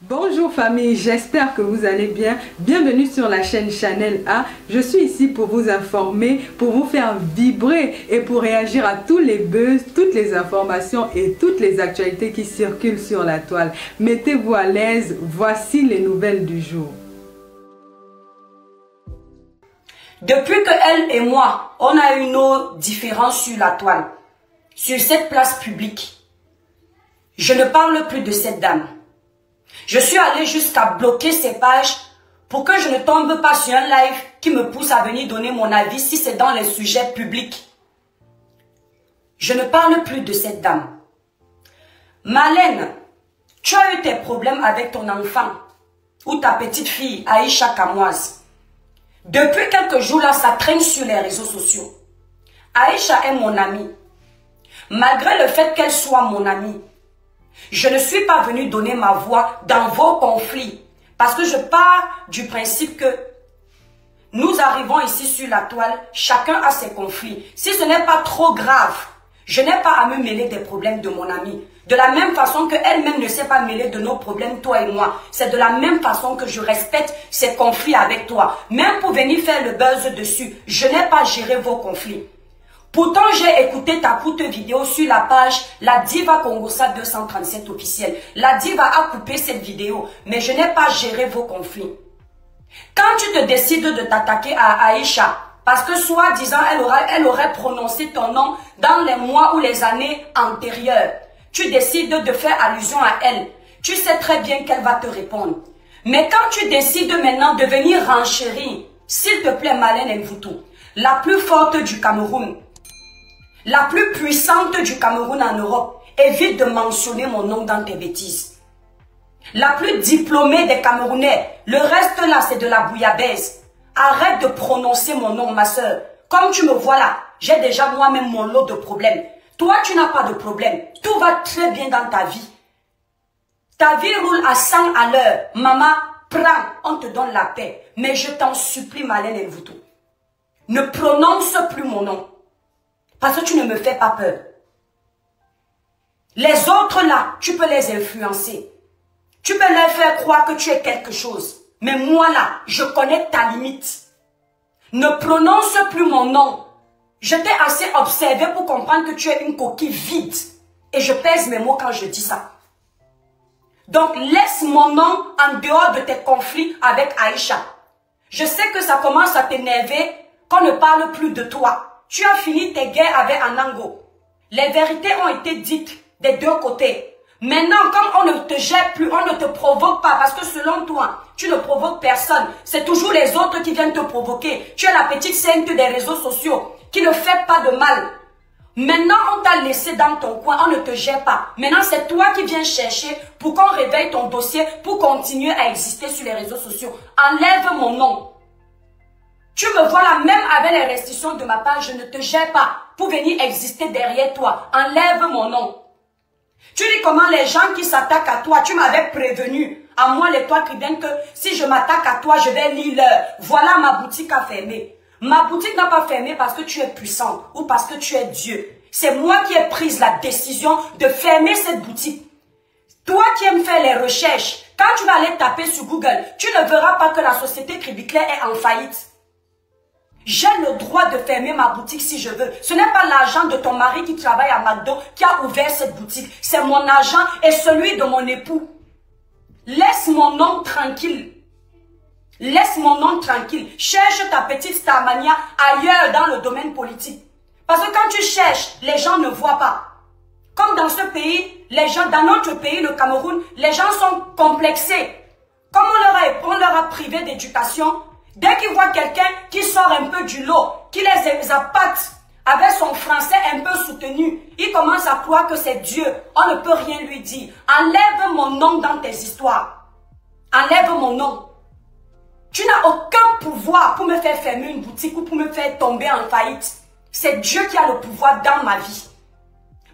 Bonjour famille, j'espère que vous allez bien. Bienvenue sur la chaîne Chanel A. Je suis ici pour vous informer, pour vous faire vibrer et pour réagir à tous les buzz, toutes les informations et toutes les actualités qui circulent sur la toile. Mettez-vous à l'aise, voici les nouvelles du jour. Depuis que elle et moi, on a eu nos différences sur la toile, sur cette place publique, je ne parle plus de cette dame. Je suis allée jusqu'à bloquer ses pages pour que je ne tombe pas sur un live qui me pousse à venir donner mon avis si c'est dans les sujets publics. Je ne parle plus de cette dame. Marlène, tu as eu tes problèmes avec ton enfant ou ta petite fille Aïcha Kamoise. Depuis quelques jours là, ça traîne sur les réseaux sociaux. Aïcha est mon amie. Malgré le fait qu'elle soit mon amie, je ne suis pas venue donner ma voix dans vos conflits parce que je pars du principe que nous arrivons ici sur la toile, chacun a ses conflits. Si ce n'est pas trop grave, je n'ai pas à me mêler des problèmes de mon ami. De la même façon qu'elle-même ne s'est pas mêlée de nos problèmes, toi et moi. C'est de la même façon que je respecte ces conflits avec toi. Même pour venir faire le buzz dessus, je n'ai pas géré vos conflits. Pourtant, j'ai écouté ta courte vidéo sur la page La Diva Congossa 237 officielle. La Diva a coupé cette vidéo, mais je n'ai pas géré vos conflits. Quand tu te décides de t'attaquer à Aïcha, parce que soi-disant, elle aurait prononcé ton nom dans les mois ou les années antérieures, tu décides de faire allusion à elle. Tu sais très bien qu'elle va te répondre. Mais quand tu décides maintenant de venir renchérir, s'il te plaît, Marlène Mvutu, la plus forte du Cameroun, la plus puissante du Cameroun en Europe, évite de mentionner mon nom dans tes bêtises. La plus diplômée des Camerounais, le reste là c'est de la bouillabaisse. Arrête de prononcer mon nom, ma soeur. Comme tu me vois là, j'ai déjà moi-même mon lot de problèmes. Toi, tu n'as pas de problème. Tout va très bien dans ta vie. Ta vie roule à 100 à l'heure. Maman, prends, on te donne la paix. Mais je t'en supplie, Marlène Mvutu, ne prononce plus mon nom. Parce que tu ne me fais pas peur. Les autres là, tu peux les influencer. Tu peux leur faire croire que tu es quelque chose. Mais moi là, je connais ta limite. Ne prononce plus mon nom. Je t'ai assez observé pour comprendre que tu es une coquille vide. Et je pèse mes mots quand je dis ça. Donc laisse mon nom en dehors de tes conflits avec Aïcha. Je sais que ça commence à t'énerver qu'on ne parle plus de toi. Tu as fini tes guerres avec Anango. Les vérités ont été dites des deux côtés. Maintenant, comme on ne te jette plus, on ne te provoque pas, parce que selon toi, tu ne provoques personne. C'est toujours les autres qui viennent te provoquer. Tu es la petite sainte des réseaux sociaux qui ne fait pas de mal. Maintenant, on t'a laissé dans ton coin, on ne te jette pas. Maintenant, c'est toi qui viens chercher pour qu'on réveille ton dossier, pour continuer à exister sur les réseaux sociaux. Enlève mon nom. Tu me vois là, même avec les restrictions de ma page, je ne te gère pas pour venir exister derrière toi. Enlève mon nom. Tu dis comment les gens qui s'attaquent à toi, tu m'avais prévenu, à moi les toi qui viennent que si je m'attaque à toi, je vais lire l'heure. Voilà, ma boutique a fermé. Ma boutique n'a pas fermé parce que tu es puissant ou parce que tu es Dieu. C'est moi qui ai pris la décision de fermer cette boutique. Toi qui aimes faire les recherches, quand tu vas aller taper sur Google, tu ne verras pas que la société Cribiclair est en faillite. J'ai le droit de fermer ma boutique si je veux. Ce n'est pas l'argent de ton mari qui travaille à McDo qui a ouvert cette boutique. C'est mon argent et celui de mon époux. Laisse mon nom tranquille. Laisse mon nom tranquille. Cherche ta petite Starmania ailleurs dans le domaine politique. Parce que quand tu cherches, les gens ne voient pas. Comme dans ce pays, les gens, dans notre pays, le Cameroun, les gens sont complexés. Comme on leur a privé d'éducation, dès qu'ils voient quelqu'un qui sort un peu du lot, qui les appâte avec son français un peu soutenu, ils commencent à croire que c'est Dieu. On ne peut rien lui dire. Enlève mon nom dans tes histoires. Enlève mon nom. Tu n'as aucun pouvoir pour me faire fermer une boutique ou pour me faire tomber en faillite. C'est Dieu qui a le pouvoir dans ma vie.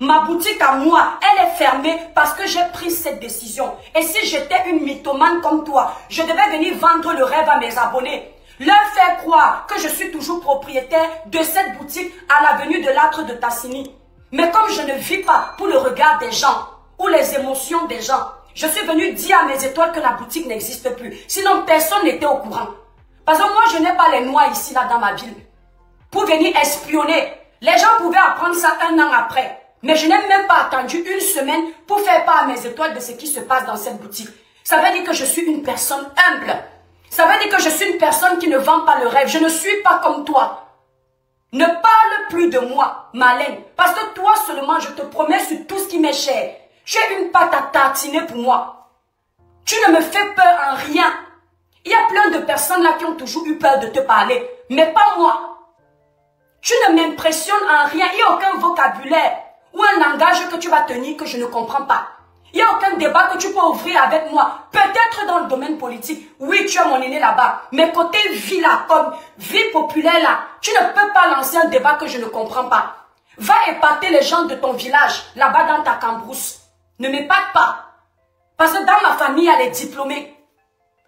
Ma boutique à moi, elle est fermée parce que j'ai pris cette décision. Et si j'étais une mythomane comme toi, je devais venir vendre le rêve à mes abonnés. Leur faire croire que je suis toujours propriétaire de cette boutique à l'avenue de l'Âtre de Tassini. Mais comme je ne vis pas pour le regard des gens ou les émotions des gens, Je suis venue dire à mes étoiles que la boutique n'existe plus. Sinon, personne n'était au courant. Parce que moi, je n'ai pas les noix ici, là, dans ma ville. Pour venir espionner. Les gens pouvaient apprendre ça 1 an après. Mais je n'ai même pas attendu 1 semaine pour faire part à mes étoiles de ce qui se passe dans cette boutique. Ça veut dire que je suis une personne humble. Ça veut dire que je suis une personne qui ne vend pas le rêve. Je ne suis pas comme toi. Ne parle plus de moi, Marlène. Parce que toi seulement, je te promets sur tout ce qui m'est cher. Tu es une pâte à tartiner pour moi. Tu ne me fais peur en rien. Il y a plein de personnes là qui ont toujours eu peur de te parler. Mais pas moi. Tu ne m'impressionnes en rien. Il n'y a aucun vocabulaire ou un langage que tu vas tenir que je ne comprends pas. Il n'y a aucun débat que tu peux ouvrir avec moi. Peut-être dans le domaine politique. Oui, tu as mon aîné là-bas. Mais côté vie là, comme vie populaire là, tu ne peux pas lancer un débat que je ne comprends pas. Va épater les gens de ton village, là-bas dans ta cambrousse. Ne m'épate pas. Parce que dans ma famille, il y a les diplômés.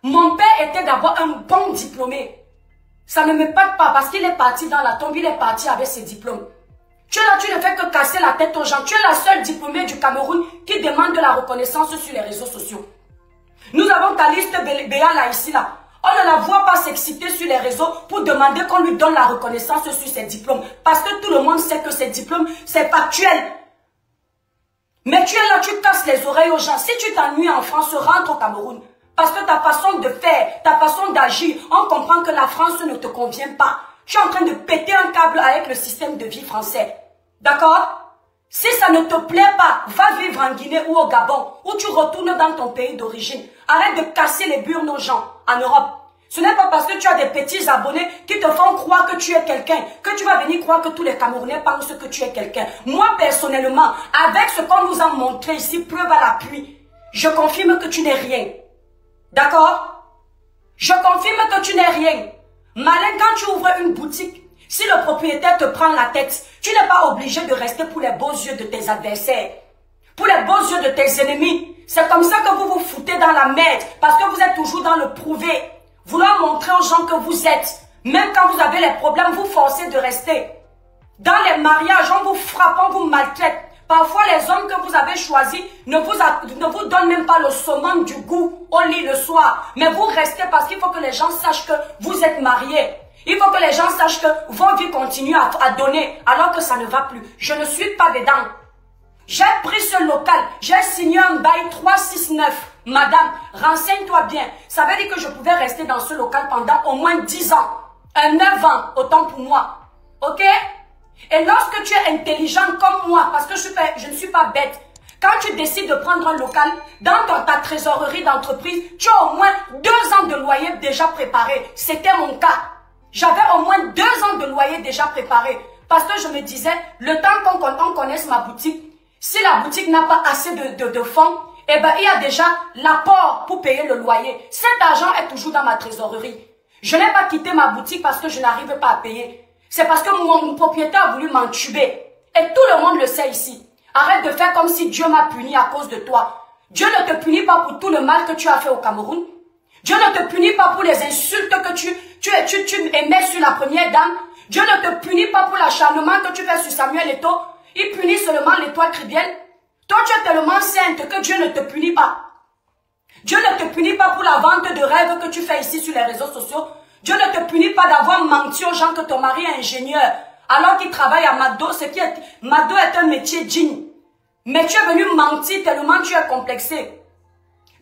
Mon père était d'abord un bon diplômé. Ça ne m'épate pas parce qu'il est parti dans la tombe, il est parti avec ses diplômes. Tu es là, tu ne fais que casser la tête aux gens. Tu es la seule diplômée du Cameroun qui demande de la reconnaissance sur les réseaux sociaux. Nous avons Caliste Béa là, ici, là. On ne la voit pas s'exciter sur les réseaux pour demander qu'on lui donne la reconnaissance sur ses diplômes. Parce que tout le monde sait que ses diplômes, c'est factuel. Mais tu es là, tu casses les oreilles aux gens. Si tu t'ennuies en France, rentre au Cameroun. Parce que ta façon de faire, ta façon d'agir, on comprend que la France ne te convient pas. Tu es en train de péter un câble avec le système de vie français. D'accord? Si ça ne te plaît pas, va vivre en Guinée ou au Gabon, ou tu retournes dans ton pays d'origine. Arrête de casser les burnes aux gens en Europe. Ce n'est pas parce que tu as des petits abonnés qui te font croire que tu es quelqu'un, que tu vas venir croire que tous les Camerounais pensent que tu es quelqu'un. Moi, personnellement, avec ce qu'on nous a montré ici, preuve à l'appui, je confirme que tu n'es rien. D'accord? Je confirme que tu n'es rien. Malin, quand tu ouvres une boutique, si le propriétaire te prend la tête, tu n'es pas obligé de rester pour les beaux yeux de tes adversaires, pour les beaux yeux de tes ennemis. C'est comme ça que vous vous foutez dans la merde, parce que vous êtes toujours dans le prouver. Vouloir montrer aux gens que vous êtes. Même quand vous avez les problèmes, vous forcez de rester. Dans les mariages, on vous frappe, on vous maltraite. Parfois, les hommes que vous avez choisis ne vous donnent même pas le summum du goût au lit le soir. Mais vous restez parce qu'il faut que les gens sachent que vous êtes mariés. Il faut que les gens sachent que vos vies continuent à donner alors que ça ne va plus. Je ne suis pas dedans. J'ai pris ce local, j'ai signé un bail 369. Madame, renseigne-toi bien. Ça veut dire que je pouvais rester dans ce local pendant au moins 10 ans. 9 ans, autant pour moi. Ok? Et lorsque tu es intelligent comme moi, parce que je ne suis pas bête, quand tu décides de prendre un local, dans ta trésorerie d'entreprise, tu as au moins 2 ans de loyer déjà préparé. C'était mon cas. J'avais au moins 2 ans de loyer déjà préparé. Parce que je me disais, le temps qu'on connaisse ma boutique, si la boutique n'a pas assez de fonds, eh ben, il y a déjà l'apport pour payer le loyer. Cet argent est toujours dans ma trésorerie. Je n'ai pas quitté ma boutique parce que je n'arrive pas à payer. C'est parce que mon propriétaire a voulu m'entuber. Et tout le monde le sait ici. Arrête de faire comme si Dieu m'a puni à cause de toi. Dieu ne te punit pas pour tout le mal que tu as fait au Cameroun. Dieu ne te punit pas pour les insultes que tu émets sur la première dame. Dieu ne te punit pas pour l'acharnement que tu fais sur Samuel Eto'o. Il punit seulement l'étoile chrétienne. Toi, tu es tellement sainte que Dieu ne te punit pas. Dieu ne te punit pas pour la vente de rêves que tu fais ici sur les réseaux sociaux. Dieu ne te punit pas d'avoir menti aux gens que ton mari est ingénieur, alors qu'il travaille à McDo. McDo est un métier digne. Mais tu es venu mentir tellement tu es complexé.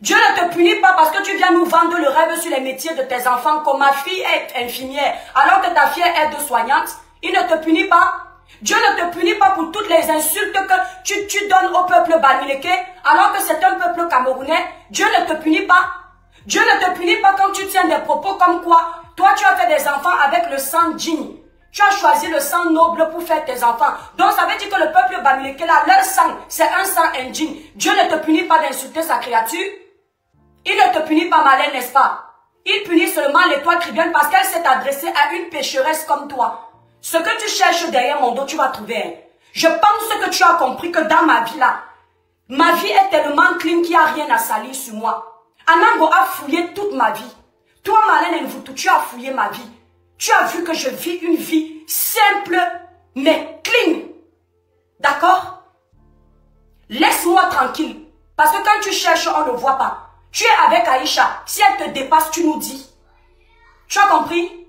Dieu ne te punit pas parce que tu viens nous vendre le rêve sur les métiers de tes enfants, comme ma fille est infirmière, alors que ta fille est aide-soignante. Il ne te punit pas. Dieu ne te punit pas pour toutes les insultes que tu donnes au peuple bamileke, alors que c'est un peuple camerounais. Dieu ne te punit pas. Dieu ne te punit pas quand tu tiens des propos comme quoi toi tu as fait des enfants avec le sang digne. Tu as choisi le sang noble pour faire tes enfants. Donc ça veut dire que le peuple bamileke là, leur sang, c'est un sang indigne. Dieu ne te punit pas d'insulter sa créature. Il ne te punit pas malin, n'est-ce pas? Il punit seulement l'étoile chrétienne parce qu'elle s'est adressée à une pécheresse comme toi. Ce que tu cherches derrière mon dos, tu vas trouver. Je pense que tu as compris que dans ma vie là, ma vie est tellement clean qu'il n'y a rien à salir sur moi. Anango a fouillé toute ma vie. Toi, Malène Nvutu, tu as fouillé ma vie. Tu as vu que je vis une vie simple, mais clean. D'accord? Laisse-moi tranquille. Parce que quand tu cherches, on ne voit pas. Tu es avec Aïcha. Si elle te dépasse, tu nous dis. Tu as compris?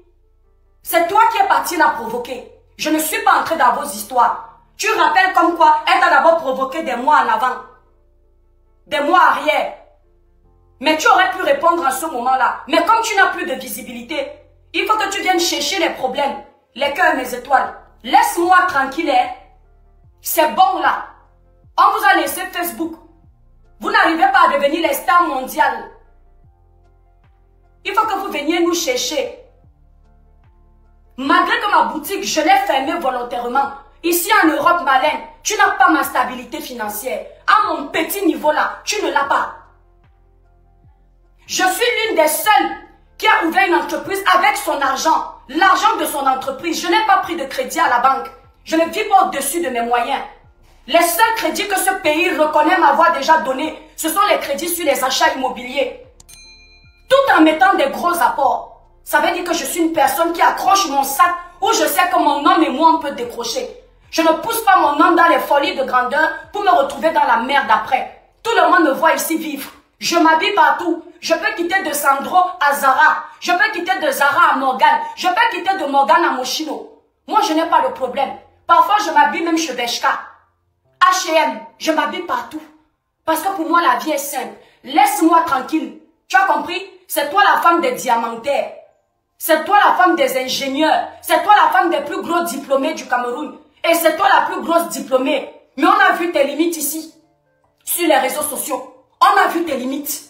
C'est toi qui es parti la provoquer. Je ne suis pas entré dans vos histoires. Tu rappelles comme quoi elle t'a d'abord provoqué des mois en avant. Des mois arrière. Mais tu aurais pu répondre à ce moment-là. Mais comme tu n'as plus de visibilité, il faut que tu viennes chercher les problèmes. Les cœurs, mes étoiles. Laisse-moi tranquille. Hein. C'est bon là. On vous a laissé Facebook. Vous n'arrivez pas à devenir les stars mondiales. Il faut que vous veniez nous chercher. Malgré que ma boutique, je l'ai fermée volontairement. Ici en Europe, Malène, tu n'as pas ma stabilité financière. À mon petit niveau là, tu ne l'as pas. Je suis l'une des seules qui a ouvert une entreprise avec son argent. L'argent de son entreprise. Je n'ai pas pris de crédit à la banque. Je ne vis pas au-dessus de mes moyens. Les seuls crédits que ce pays reconnaît m'avoir déjà donné, ce sont les crédits sur les achats immobiliers. Tout en mettant des gros apports. Ça veut dire que je suis une personne qui accroche mon sac où je sais que mon homme et moi on peut décrocher. Je ne pousse pas mon homme dans les folies de grandeur pour me retrouver dans la merde après. Tout le monde me voit ici vivre. Je m'habille partout. Je peux quitter de Sandro à Zara. Je peux quitter de Zara à Morgan. Je peux quitter de Morgan à Moschino. Moi, je n'ai pas de problème. Parfois, je m'habille même chez Bershka. H&M, je m'habille partout. Parce que pour moi, la vie est simple. Laisse-moi tranquille. Tu as compris? C'est toi la femme des diamantaires. C'est toi la femme des ingénieurs. C'est toi la femme des plus gros diplômés du Cameroun. Et c'est toi la plus grosse diplômée. Mais on a vu tes limites ici. Sur les réseaux sociaux. On a vu tes limites.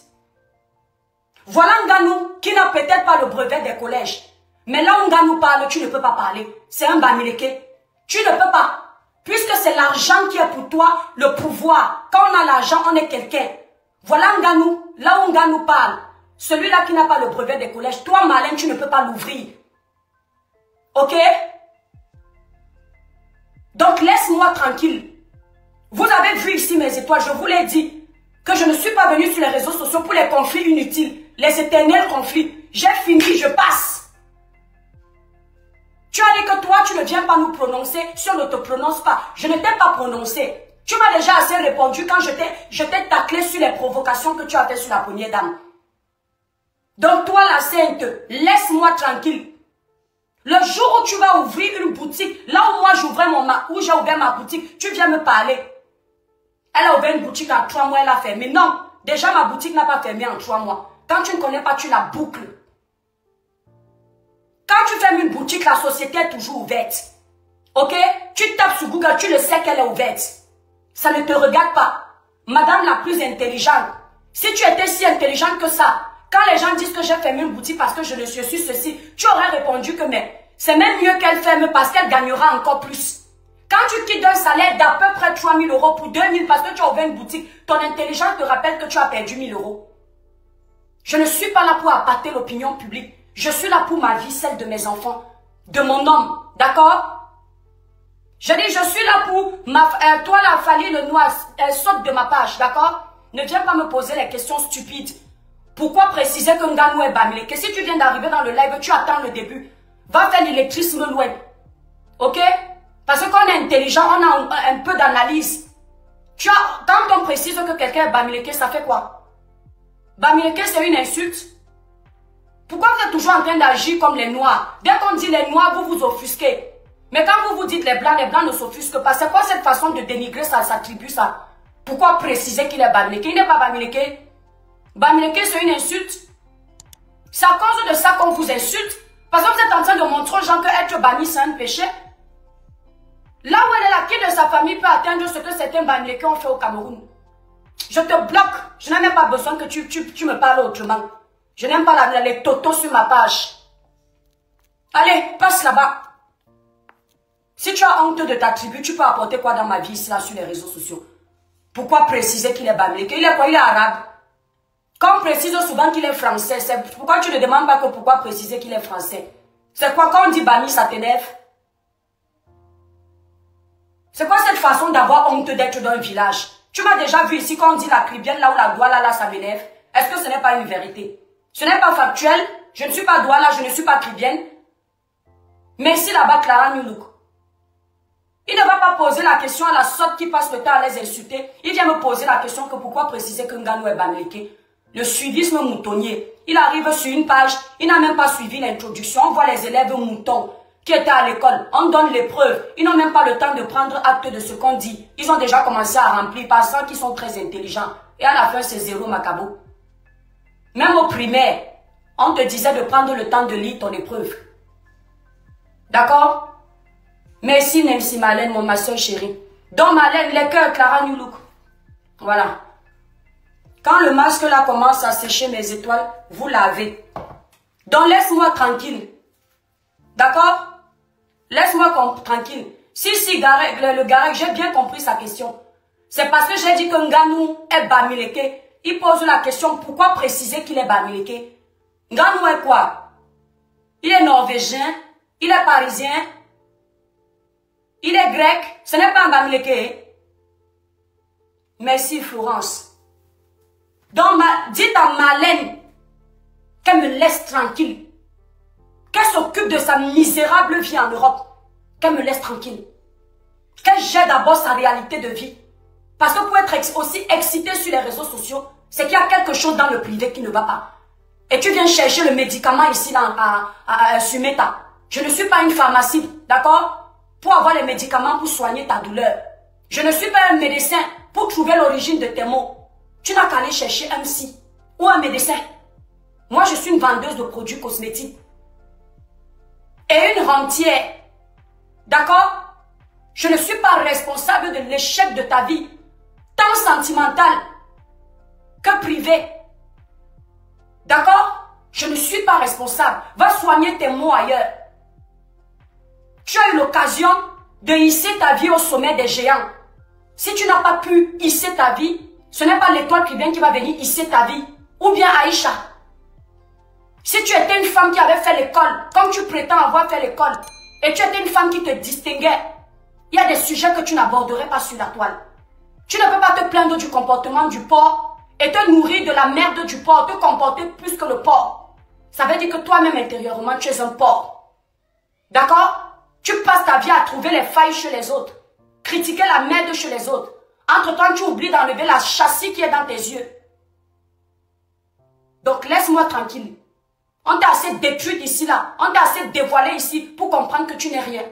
Voilà Nganou qui n'a peut-être pas le brevet des collèges. Mais là où Nganou parle, tu ne peux pas parler. C'est un Bamileke. Tu ne peux pas. Puisque c'est l'argent qui est pour toi le pouvoir. Quand on a l'argent, on est quelqu'un. Voilà Nganou. Là où Nganou parle. Celui-là qui n'a pas le brevet des collèges. Toi, Malin, tu ne peux pas l'ouvrir. Ok? Donc, laisse-moi tranquille. Vous avez vu ici mes étoiles. Je vous l'ai dit. Que je ne suis pas venu sur les réseaux sociaux pour les conflits inutiles. Les éternels conflits. J'ai fini, je passe. Tu as dit que toi, tu ne viens pas nous prononcer si on ne te prononce pas. Je ne t'ai pas prononcé. Tu m'as déjà assez répondu quand je t'ai taclé sur les provocations que tu as fait sur la première dame. Donc toi, la sainte, laisse-moi tranquille. Le jour où tu vas ouvrir une boutique, là où moi j'ai ouvert ma boutique, tu viens me parler. Elle a ouvert une boutique en 3 mois, elle a fermé. Non, déjà ma boutique n'a pas fermé en 3 mois. Quand tu ne connais pas, tu la boucles. Quand tu fermes une boutique, la société est toujours ouverte. Ok? Tu tapes sur Google, tu le sais qu'elle est ouverte. Ça ne te regarde pas. Madame la plus intelligente. Si tu étais si intelligente que ça, quand les gens disent que j'ai fermé une boutique parce que je ne suis ceci, tu aurais répondu que mais c'est même mieux qu'elle ferme parce qu'elle gagnera encore plus. Quand tu quittes un salaire d'à peu près 3 000 € pour 2 000 parce que tu as ouvert une boutique, ton intelligence te rappelle que tu as perdu 1 000 €. Je ne suis pas là pour appâter l'opinion publique. Je suis là pour ma vie, celle de mes enfants, de mon homme. D'accord? Je dis, je suis là pour toi, la Fali le noir, elle saute de ma page. D'accord? Ne viens pas me poser les questions stupides. Pourquoi préciser que Nganou est Bamileke? Si tu viens d'arriver dans le live, tu attends le début. Va faire l'électrisme loin. Ok? Parce qu'on est intelligent, on a un peu d'analyse. Quand on précise que quelqu'un est Bamileke, ça fait quoi? Bamileke, c'est une insulte. Pourquoi vous êtes toujours en train d'agir comme les noirs? Dès qu'on dit les noirs, vous vous offusquez. Mais quand vous dites les blancs ne s'offusquent pas. C'est quoi cette façon de dénigrer sa tribu, ça? Pourquoi préciser qu'il est Bamileke? Il n'est pas Bamileke. Bamileke, c'est une insulte. C'est à cause de ça qu'on vous insulte. Parce que vous êtes en train de montrer aux gens que être banni, c'est un péché. Là où elle est là, qui de sa famille peut atteindre ce que certains Bamileke ont fait au Cameroun? Je te bloque. Je n'ai même pas besoin que tu me parles autrement. Je n'aime pas les totos sur ma page. Allez, passe là-bas. Si tu as honte de ta tribu, tu peux apporter quoi dans ma vie ici, là, sur les réseaux sociaux? Pourquoi préciser qu'il est Bamileke? Il est quoi? Il est arabe. Quand on précise souvent qu'il est français, pourquoi tu ne demandes pas que pourquoi préciser qu'il est français? C'est quoi quand on dit Bami, ça t'énerve? C'est quoi cette façon d'avoir honte d'être dans un village? Tu m'as déjà vu ici quand on dit la Caribbeenne, là où la Douala, là, ça m'énerve. Est-ce que ce n'est pas une vérité? Ce n'est pas factuel. Je ne suis pas Douala, je ne suis pas Caribbeenne. Mais ici, là-bas, Clara New Look. Il ne va pas poser la question à la sorte qui passe le temps à les insulter. Il vient me poser la question que pourquoi préciser que Nganou est Bamileke. Le suivisme moutonnier. Il arrive sur une page, il n'a même pas suivi l'introduction. On voit les élèves moutons qui étaient à l'école. On donne les preuves. Ils n'ont même pas le temps de prendre acte de ce qu'on dit. Ils ont déjà commencé à remplir pensant qu'ils sont très intelligents. Et à la fin, c'est zéro macabo. Même au primaire, on te disait de prendre le temps de lire ton épreuve. D'accord? Merci Nancy Marlène, ma soeur chérie. Donc Marlène, les cœurs, Clara New Look. Voilà. Quand le masque là commence à sécher mes étoiles, vous lavez. Donc laisse-moi tranquille. D'accord? Laisse-moi tranquille. Si, le Garek, j'ai bien compris sa question. C'est parce que j'ai dit que Nganou est Bamileke. Il pose la question, pourquoi préciser qu'il est Bamileke? Nganou est quoi? Il est norvégien, il est parisien, il est grec, ce n'est pas un Bamileke. Merci Florence. Donc, dites à Marlène qu'elle me laisse tranquille. Qu'elle s'occupe de sa misérable vie en Europe. Qu'elle me laisse tranquille. Qu'elle gère d'abord sa réalité de vie. Parce que pour être aussi excité sur les réseaux sociaux, c'est qu'il y a quelque chose dans le privé qui ne va pas. Et tu viens chercher le médicament ici sur Meta. Je ne suis pas une pharmacie, d'accord? Pour avoir les médicaments pour soigner ta douleur. Je ne suis pas un médecin pour trouver l'origine de tes maux. Tu n'as qu'à aller chercher un psy ou un médecin. Moi, je suis une vendeuse de produits cosmétiques. Et une rentière. D'accord? Je ne suis pas responsable de l'échec de ta vie, tant sentimental que privé. D'accord? Je ne suis pas responsable. Va soigner tes maux ailleurs. Tu as eu l'occasion de hisser ta vie au sommet des géants. Si tu n'as pas pu hisser ta vie, ce n'est pas l'étoile qui vient qui va venir hisser ta vie. Ou bien Aïcha. Si tu étais une femme qui avait fait l'école, comme tu prétends avoir fait l'école, et tu étais une femme qui te distinguait, il y a des sujets que tu n'aborderais pas sur la toile. Tu ne peux pas te plaindre du comportement du porc et te nourrir de la merde du porc, te comporter plus que le porc. Ça veut dire que toi-même intérieurement, tu es un porc. D'accord? Tu passes ta vie à trouver les failles chez les autres, critiquer la merde chez les autres. Entre-temps, tu oublies d'enlever la châssis qui est dans tes yeux. Donc, laisse-moi tranquille. On t'a assez détruite ici, là. On t'a assez dévoilé ici pour comprendre que tu n'es rien.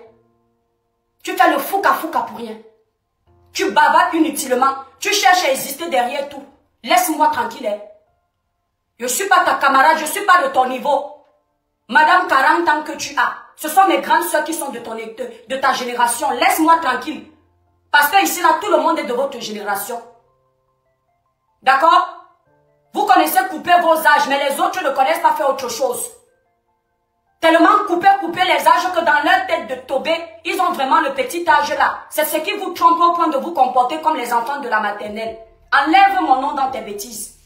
Tu fais le fouca pour rien. Tu bavardes inutilement. Tu cherches à exister derrière tout. Laisse-moi tranquille. Hein. Je ne suis pas ta camarade, je ne suis pas de ton niveau. Madame 40 ans que tu as, ce sont mes grandes soeurs qui sont de ta génération. Laisse-moi tranquille. Parce que ici, là, tout le monde est de votre génération. D'accord? Vous connaissez couper vos âges, mais les autres ne connaissent pas faire autre chose. Tellement couper les âges que dans leur tête de Tobé, ils ont vraiment le petit âge là. C'est ce qui vous trompe au point de vous comporter comme les enfants de la maternelle. Enlève mon nom dans tes bêtises.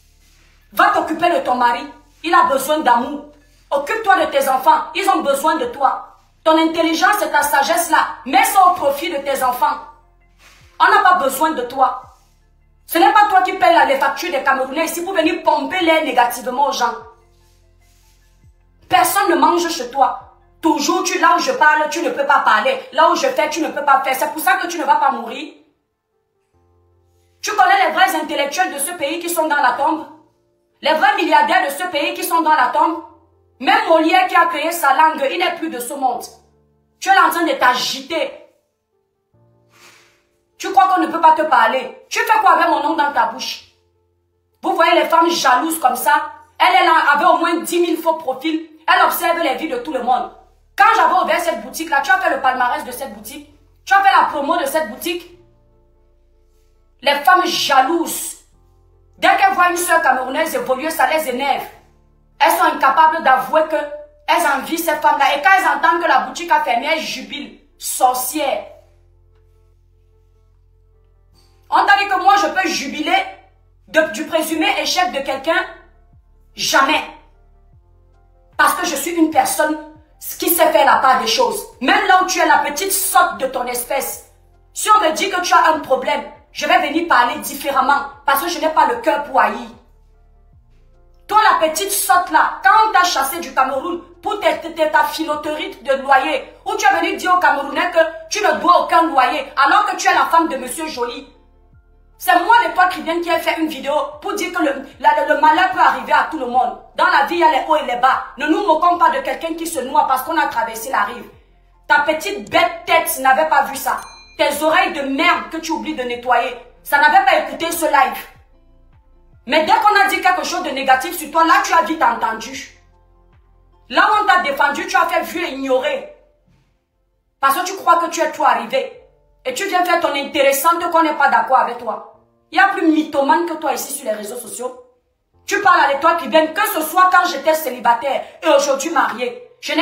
Va t'occuper de ton mari. Il a besoin d'amour. Occupe-toi de tes enfants. Ils ont besoin de toi. Ton intelligence et ta sagesse là, mets ça au profit de tes enfants. On n'a pas besoin de toi. Ce n'est pas toi qui payes les factures des Camerounais ici pour venir pomper l'air négativement aux gens. Personne ne mange chez toi. Toujours, là où je parle, tu ne peux pas parler. Là où je fais, tu ne peux pas faire. C'est pour ça que tu ne vas pas mourir. Tu connais les vrais intellectuels de ce pays qui sont dans la tombe? Les vrais milliardaires de ce pays qui sont dans la tombe? Même Molière qui a créé sa langue, il n'est plus de ce monde. Tu es en train de t'agiter. Tu crois qu'on ne peut pas te parler? Tu fais quoi avec mon nom dans ta bouche? Vous voyez les femmes jalouses comme ça? Elle avait au moins 10 000 faux profils. Elle observe les vies de tout le monde. Quand j'avais ouvert cette boutique-là, tu as fait le palmarès de cette boutique. Tu as fait la promo de cette boutique. Les femmes jalouses, dès qu'elles voient une soeur camerounaise évoluer, ça les énerve. Elles sont incapables d'avouer qu'elles envient ces femmes-là. Et quand elles entendent que la boutique a fermé, elles jubilent. Sorcières. On t'a dit que moi, je peux jubiler du présumé échec de quelqu'un? Jamais. Parce que je suis une personne qui sait faire la part des choses. Même là où tu es la petite sotte de ton espèce. Si on me dit que tu as un problème, je vais venir parler différemment. Parce que je n'ai pas le cœur pour haïr. Toi, la petite sotte là, quand on t'a chassé du Cameroun pour ta filoterie de loyer, où tu es venu dire aux Camerounais que tu ne dois aucun loyer, alors que tu es la femme de Monsieur Joly. C'est moi, l'étoile chrétienne, qui ai fait une vidéo pour dire que le malheur peut arriver à tout le monde. Dans la vie, il y a les hauts et les bas. Ne nous moquons pas de quelqu'un qui se noie parce qu'on a traversé la rive. Ta petite bête tête n'avait pas vu ça. Tes oreilles de merde que tu oublies de nettoyer, ça n'avait pas écouté ce live. Mais dès qu'on a dit quelque chose de négatif sur toi, là, tu as vite entendu. Là où on t'a défendu, tu as fait vu et ignorer. Parce que tu crois que tu es trop arrivé. Et tu viens faire ton intéressante qu'on n'est pas d'accord avec toi. Il y a plus mythomane que toi ici sur les réseaux sociaux. Tu parles à l'étoile qui vient, que ce soit quand j'étais célibataire et aujourd'hui mariée. Je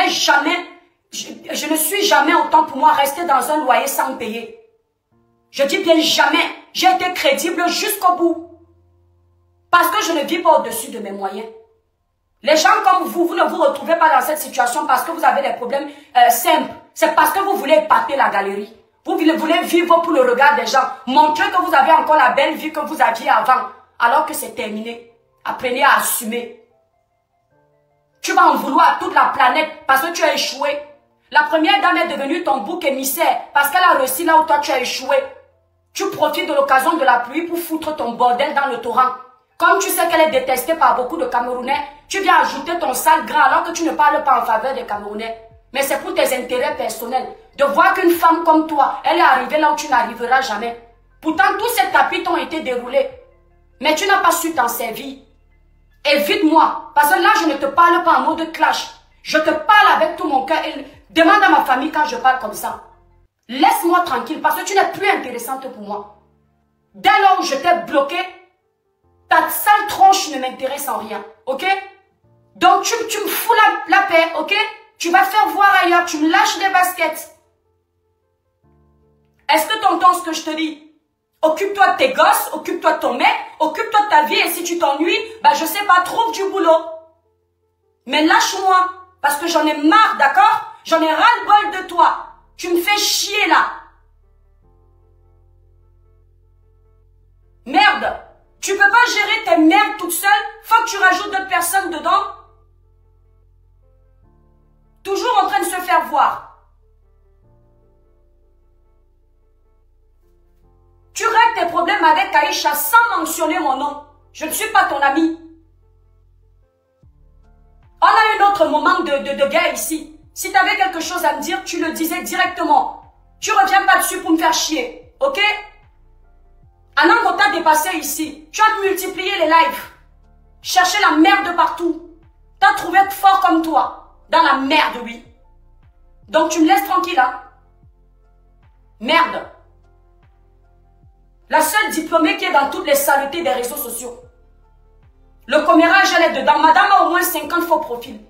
ne suis jamais autant pour moi rester dans un loyer sans payer. Je dis bien jamais. J'ai été crédible jusqu'au bout. Parce que je ne vis pas au-dessus de mes moyens. Les gens comme vous, vous ne vous retrouvez pas dans cette situation parce que vous avez des problèmes simples. C'est parce que vous voulez épater la galerie. Vous voulez vivre pour le regard des gens. Montrer que vous avez encore la belle vie que vous aviez avant. Alors que c'est terminé. Apprenez à assumer. Tu vas en vouloir à toute la planète parce que tu as échoué. La première dame est devenue ton bouc émissaire parce qu'elle a réussi là où toi tu as échoué. Tu profites de l'occasion de la pluie pour foutre ton bordel dans le torrent. Comme tu sais qu'elle est détestée par beaucoup de Camerounais, tu viens ajouter ton sale gras alors que tu ne parles pas en faveur des Camerounais. Mais c'est pour tes intérêts personnels. De voir qu'une femme comme toi, elle est arrivée là où tu n'arriveras jamais. Pourtant, tous ces tapis t'ont été déroulés. Mais tu n'as pas su t'en servir. Évite-moi. Parce que là, je ne te parle pas en mode clash. Je te parle avec tout mon cœur. Et demande à ma famille quand je parle comme ça. Laisse-moi tranquille parce que tu n'es plus intéressante pour moi. Dès lors où je t'ai bloqué, ta sale tronche ne m'intéresse en rien. Ok? Donc, tu me fous la paix. Ok? Tu vas faire voir ailleurs. Tu me lâches des baskets. Est-ce que tu entends ce que je te dis? Occupe-toi de tes gosses, occupe-toi de ton mec, occupe-toi de ta vie et si tu t'ennuies, bah je sais pas, trouve du boulot. Mais lâche-moi, parce que j'en ai marre, d'accord? J'en ai ras-le-bol de toi. Tu me fais chier là. Merde, tu peux pas gérer tes merdes toute seule, faut que tu rajoutes d'autres personnes dedans. Toujours en train de se faire voir. Tu règles tes problèmes avec Aïcha sans mentionner mon nom. Je ne suis pas ton ami. On a un autre moment de guerre ici. Si tu avais quelque chose à me dire, tu le disais directement. Tu reviens pas dessus pour me faire chier. Ok? Anang, on t'a dépassé ici. Tu as multiplié les lives. Cherché la merde partout. T'as trouvé fort comme toi. Dans la merde, oui. Donc tu me laisses tranquille, hein? Merde. La seule diplômée qui est dans toutes les saletés des réseaux sociaux. Le commérage, elle est dedans. Madame a au moins 50 faux profils.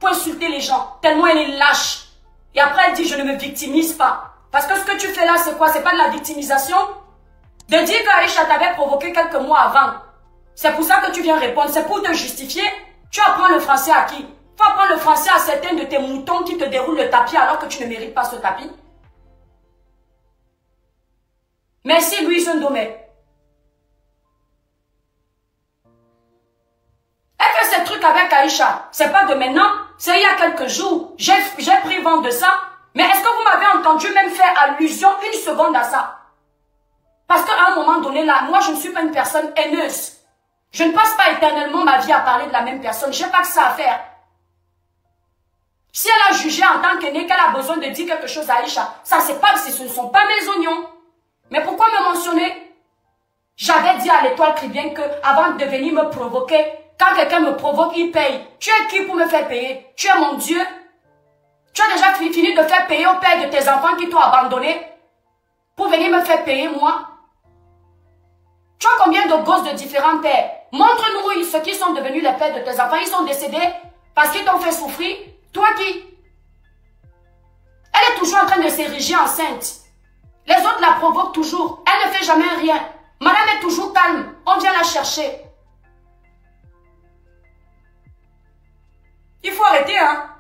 Pour insulter les gens. Tellement elle est lâche. Et après, elle dit, je ne me victimise pas. Parce que ce que tu fais là, c'est quoi? C'est pas de la victimisation? De dire qu'Aïcha t'avait provoqué quelques mois avant. C'est pour ça que tu viens répondre. C'est pour te justifier. Tu apprends le français à qui? Tu apprends le français à certains de tes moutons qui te déroulent le tapis alors que tu ne mérites pas ce tapis. Merci Louise Ndomé. Elle fait ces trucs avec Aïcha. C'est pas de maintenant, c'est il y a quelques jours. J'ai pris vent de ça. Mais est-ce que vous m'avez entendu même faire allusion une seconde à ça? Parce qu'à un moment donné là, moi je ne suis pas une personne haineuse. Je ne passe pas éternellement ma vie à parler de la même personne. Je n'ai pas que ça à faire. Si elle a jugé en tant qu'aînée qu'elle a besoin de dire quelque chose à Aïcha, ça c'est pas, ce ne sont pas mes oignons. Mais pourquoi me mentionner? J'avais dit à l'étoile chrétienne que avant de venir me provoquer, quand quelqu'un me provoque, il paye. Tu es qui pour me faire payer? Tu es mon Dieu? Tu as déjà fini de faire payer au père de tes enfants qui t'ont abandonné pour venir me faire payer moi? Tu as combien de gosses de différents pères? Montre-nous ceux qui sont devenus les pères de tes enfants. Ils sont décédés parce qu'ils t'ont fait souffrir. Toi qui? Elle est toujours en train de s'ériger enceinte. Les autres la provoquent toujours. Elle ne fait jamais rien. Madame est toujours calme. On vient la chercher. Il faut arrêter, hein.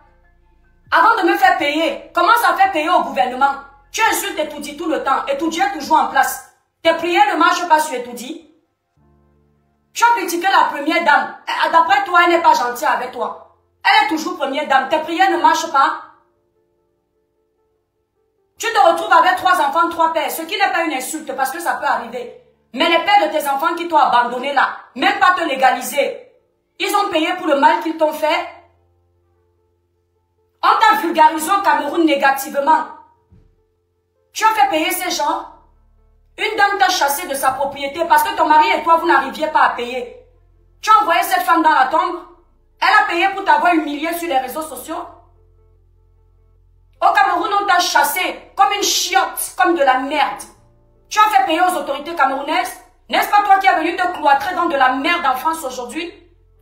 Avant de me faire payer, commence à faire payer au gouvernement. Tu insultes Etoudi tout le temps. Etoudi est toujours en place. Tes prières ne marchent pas sur Etoudi. Tu as critiqué la première dame. D'après toi, elle n'est pas gentille avec toi. Elle est toujours première dame. Tes prières ne marchent pas. Tu te retrouves avec 3 enfants, 3 pères. Ce qui n'est pas une insulte parce que ça peut arriver. Mais les pères de tes enfants qui t'ont abandonné là, même pas te légaliser. Ils ont payé pour le mal qu'ils t'ont fait. On t'a vulgarisé au Cameroun négativement. Tu as fait payer ces gens. Une dame t'a chassé de sa propriété parce que ton mari et toi, vous n'arriviez pas à payer. Tu as envoyé cette femme dans la tombe. Elle a payé pour t'avoir humilié sur les réseaux sociaux. Au Cameroun, on t'a chassé comme une chiotte, comme de la merde. Tu as fait payer aux autorités camerounaises. N'est-ce pas toi qui es venu te cloîtrer dans de la merde en France aujourd'hui?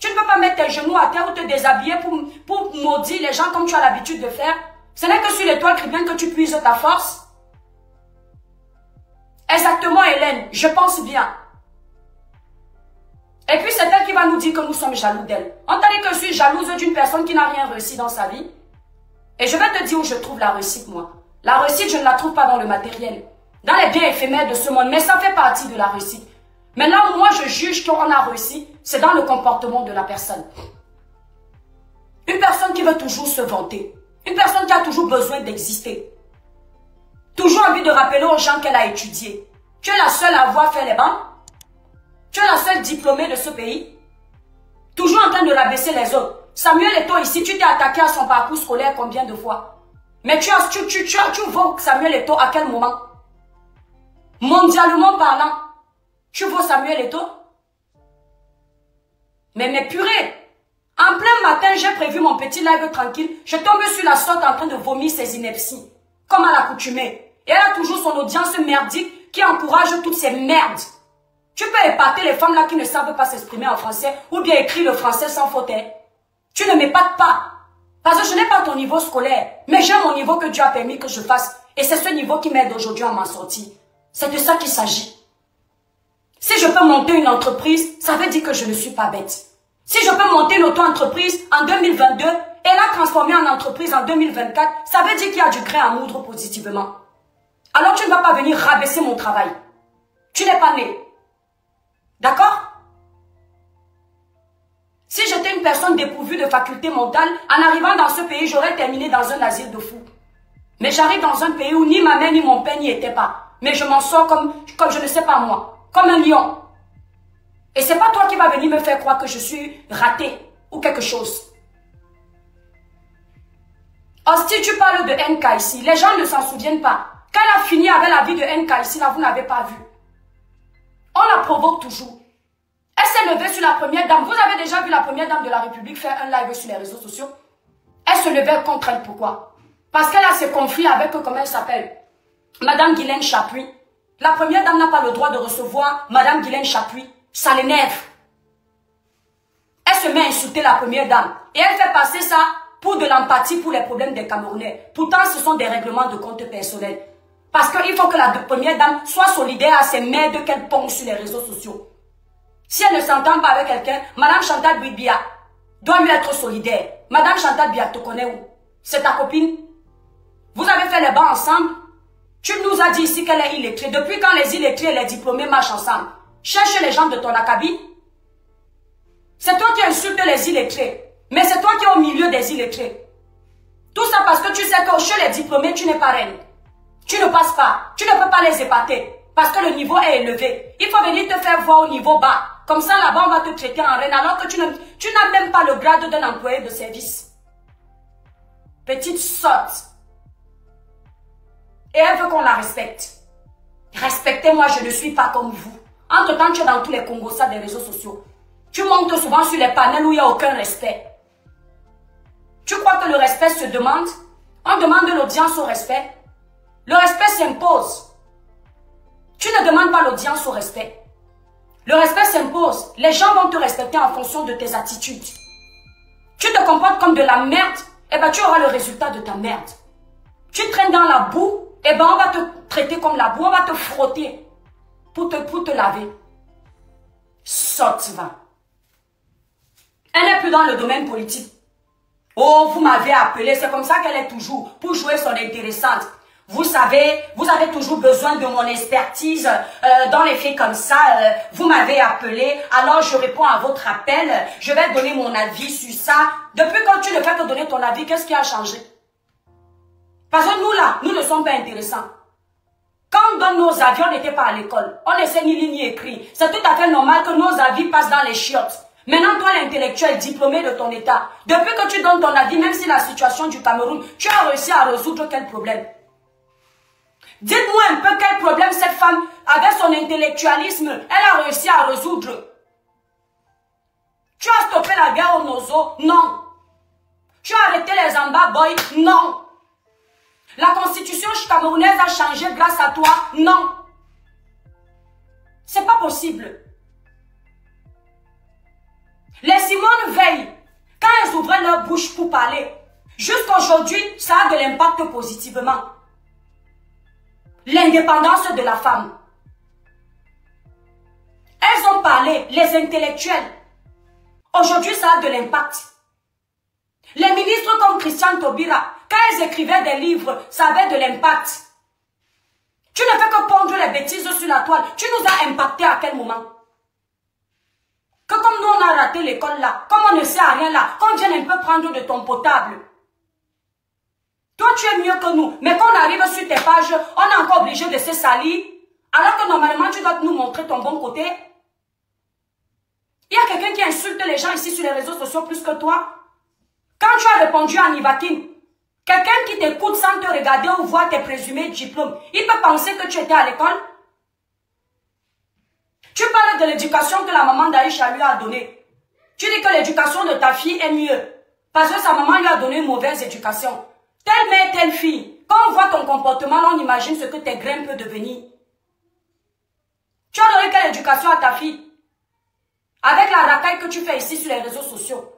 Tu ne peux pas mettre tes genoux à terre ou te déshabiller pour maudire les gens comme tu as l'habitude de faire. Ce n'est que sur l'étoile chrétienne que tu puises ta force. Exactement, Hélène, je pense bien. Et puis c'est elle qui va nous dire que nous sommes jaloux d'elle. On t'a dit que je suis jalouse d'une personne qui n'a rien réussi dans sa vie. Et je vais te dire où je trouve la réussite, moi. La réussite, je ne la trouve pas dans le matériel. Dans les biens éphémères de ce monde, mais ça fait partie de la réussite. Mais là où moi je juge qu'on a réussi, c'est dans le comportement de la personne. Une personne qui veut toujours se vanter. Une personne qui a toujours besoin d'exister. Toujours envie de rappeler aux gens qu'elle a étudié. Tu es la seule à avoir fait les bancs. Tu es la seule diplômée de ce pays. Toujours en train de rabaisser les autres. Samuel Eto'o ici, tu t'es attaqué à son parcours scolaire combien de fois? Mais tu vaux Samuel Eto'o à quel moment? Mondialement parlant, tu vaux Samuel Eto'o? Mais purée, en plein matin, j'ai prévu mon petit live tranquille. Je tombe sur la sorte en train de vomir ses inepties. Comme à l'accoutumée. Et elle a toujours son audience merdique qui encourage toutes ces merdes. Tu peux épater les femmes là qui ne savent pas s'exprimer en français ou bien écrire le français sans faute. Tu ne m'épates pas. Parce que je n'ai pas ton niveau scolaire. Mais j'ai mon niveau que Dieu a permis que je fasse. Et c'est ce niveau qui m'aide aujourd'hui à m'en sortir. C'est de ça qu'il s'agit. Si je peux monter une entreprise, ça veut dire que je ne suis pas bête. Si je peux monter une auto-entreprise en 2022 et la transformer en entreprise en 2024, ça veut dire qu'il y a du grain à moudre positivement. Alors tu ne vas pas venir rabaisser mon travail. Tu n'es pas né. D'accord? Si j'étais une personne dépourvue de facultés mentales, en arrivant dans ce pays, j'aurais terminé dans un asile de fous. Mais j'arrive dans un pays où ni ma mère ni mon père n'y étaient pas. Mais je m'en sors comme je ne sais pas moi. Comme un lion. Et c'est pas toi qui vas venir me faire croire que je suis raté ou quelque chose. Hostie, tu parles de NK ici. Les gens ne s'en souviennent pas. Quand elle a fini avec la vie de NK ici, là, vous n'avez pas vu. On la provoque toujours. Elle s'est levée sur la première dame. Vous avez déjà vu la première dame de la République faire un live sur les réseaux sociaux? Elle se levait contre elle. Pourquoi? Parce qu'elle a ce conflit avec, comment elle s'appelle? Madame Guylaine Chapuis. La première dame n'a pas le droit de recevoir Madame Guylaine Chapuis. Ça l'énerve. Elle se met à insulter la première dame. Et elle fait passer ça pour de l'empathie pour les problèmes des Camerounais. Pourtant, ce sont des règlements de compte personnels. Parce qu'il faut que la première dame soit solidaire à ces merdes qu'elle pond sur les réseaux sociaux. Si elle ne s'entend pas avec quelqu'un, Madame Chantal Bia doit lui être solidaire. Madame Chantal Bia te connaît où? C'est ta copine? Vous avez fait les bancs ensemble? Tu nous as dit ici qu'elle est illettrée. Depuis quand les illettrés et les diplômés marchent ensemble? Cherche les gens de ton acabit. C'est toi qui insultes les illettrés. Mais c'est toi qui es au milieu des illettrés. Tout ça parce que tu sais que chez les diplômés, tu n'es pas reine. Tu ne passes pas. Tu ne peux pas les épater. Parce que le niveau est élevé. Il faut venir te faire voir au niveau bas. Comme ça, là-bas, on va te traiter en reine. Alors que tu n'as même pas le grade d'un employé de service. Petite sotte. Et elle veut qu'on la respecte. Respectez-moi, je ne suis pas comme vous. Entre-temps, tu es dans tous les Congossas des réseaux sociaux. Tu montes souvent sur les panels où il n'y a aucun respect. Tu crois que le respect se demande? On demande l'audience au respect. Le respect s'impose. Tu ne demandes pas l'audience au respect. Le respect s'impose. Les gens vont te respecter en fonction de tes attitudes. Tu te comportes comme de la merde, et ben tu auras le résultat de ta merde. Tu traînes dans la boue, et ben on va te traiter comme la boue, on va te frotter pour te laver. Sotte va. Elle n'est plus dans le domaine politique. Oh, vous m'avez appelé, c'est comme ça qu'elle est toujours, pour jouer son intéressante. Vous savez, vous avez toujours besoin de mon expertise dans les faits comme ça. Vous m'avez appelé, alors je réponds à votre appel. Je vais donner mon avis sur ça. Depuis quand tu ne fais que donner ton avis, qu'est-ce qui a changé? Parce que nous là, nous ne sommes pas intéressants. Quand on donne nos avis, on n'était pas à l'école. On ne sait ni lire ni écrire. C'est tout à fait normal que nos avis passent dans les chiottes. Maintenant, toi, l'intellectuel diplômé de ton état, depuis que tu donnes ton avis, même si la situation du Cameroun, tu as réussi à résoudre quel problème? Dites-moi un peu quel problème cette femme, avec son intellectualisme, elle a réussi à résoudre. Tu as stoppé la guerre au Nozo? Non. Tu as arrêté les Amba Boys? Non. La constitution camerounaise a changé grâce à toi? Non. C'est pas possible. Les Simone Veil, quand elles ouvraient leur bouche pour parler, jusqu'aujourd'hui, ça a de l'impact positivement. L'indépendance de la femme. Elles ont parlé, les intellectuels. Aujourd'hui, ça a de l'impact. Les ministres comme Christian Taubira, quand elles écrivaient des livres, ça avait de l'impact. Tu ne fais que pondre les bêtises sur la toile. Tu nous as impacté à quel moment? Que comme nous on a raté l'école là, comme on ne sait rien là, qu'on vienne un peu prendre de ton potable. Toi tu es mieux que nous, mais quand on arrive sur tes pages, on est encore obligé de se salir, alors que normalement tu dois nous montrer ton bon côté. Il y a quelqu'un qui insulte les gens ici sur les réseaux sociaux plus que toi. Quand tu as répondu à Nivakin, quelqu'un qui t'écoute sans te regarder ou voir tes présumés diplômes, il peut penser que tu étais à l'école. Tu parles de l'éducation que la maman d'Aïcha lui a donnée. Tu dis que l'éducation de ta fille est mieux. Parce que sa maman lui a donné une mauvaise éducation. Telle mère, telle fille. Quand on voit ton comportement, on imagine ce que tes grains peuvent devenir. Tu as donné quelle éducation à ta fille? Avec la racaille que tu fais ici sur les réseaux sociaux.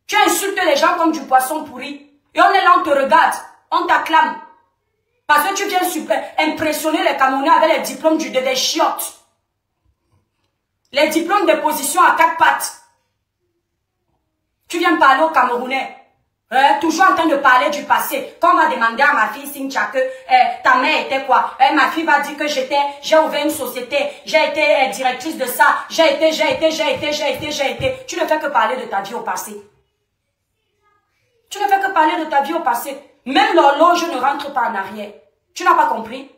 Tu insultes les gens comme du poisson pourri. Et on est là, on te regarde. On t'acclame. Parce que tu viens impressionner les Camerounais avec les diplômes des chiottes. Les diplômes de position à 4 pattes. Tu viens parler aux Camerounais. Toujours en train de parler du passé. Quand on va demander à ma fille Cynthia que ta mère était quoi? Ma fille va dire que j'ai ouvert une société, j'ai été directrice de ça, j'ai été. Tu ne fais que parler de ta vie au passé. Tu ne fais que parler de ta vie au passé. Même l'horloge ne rentre pas en arrière. Tu n'as pas compris?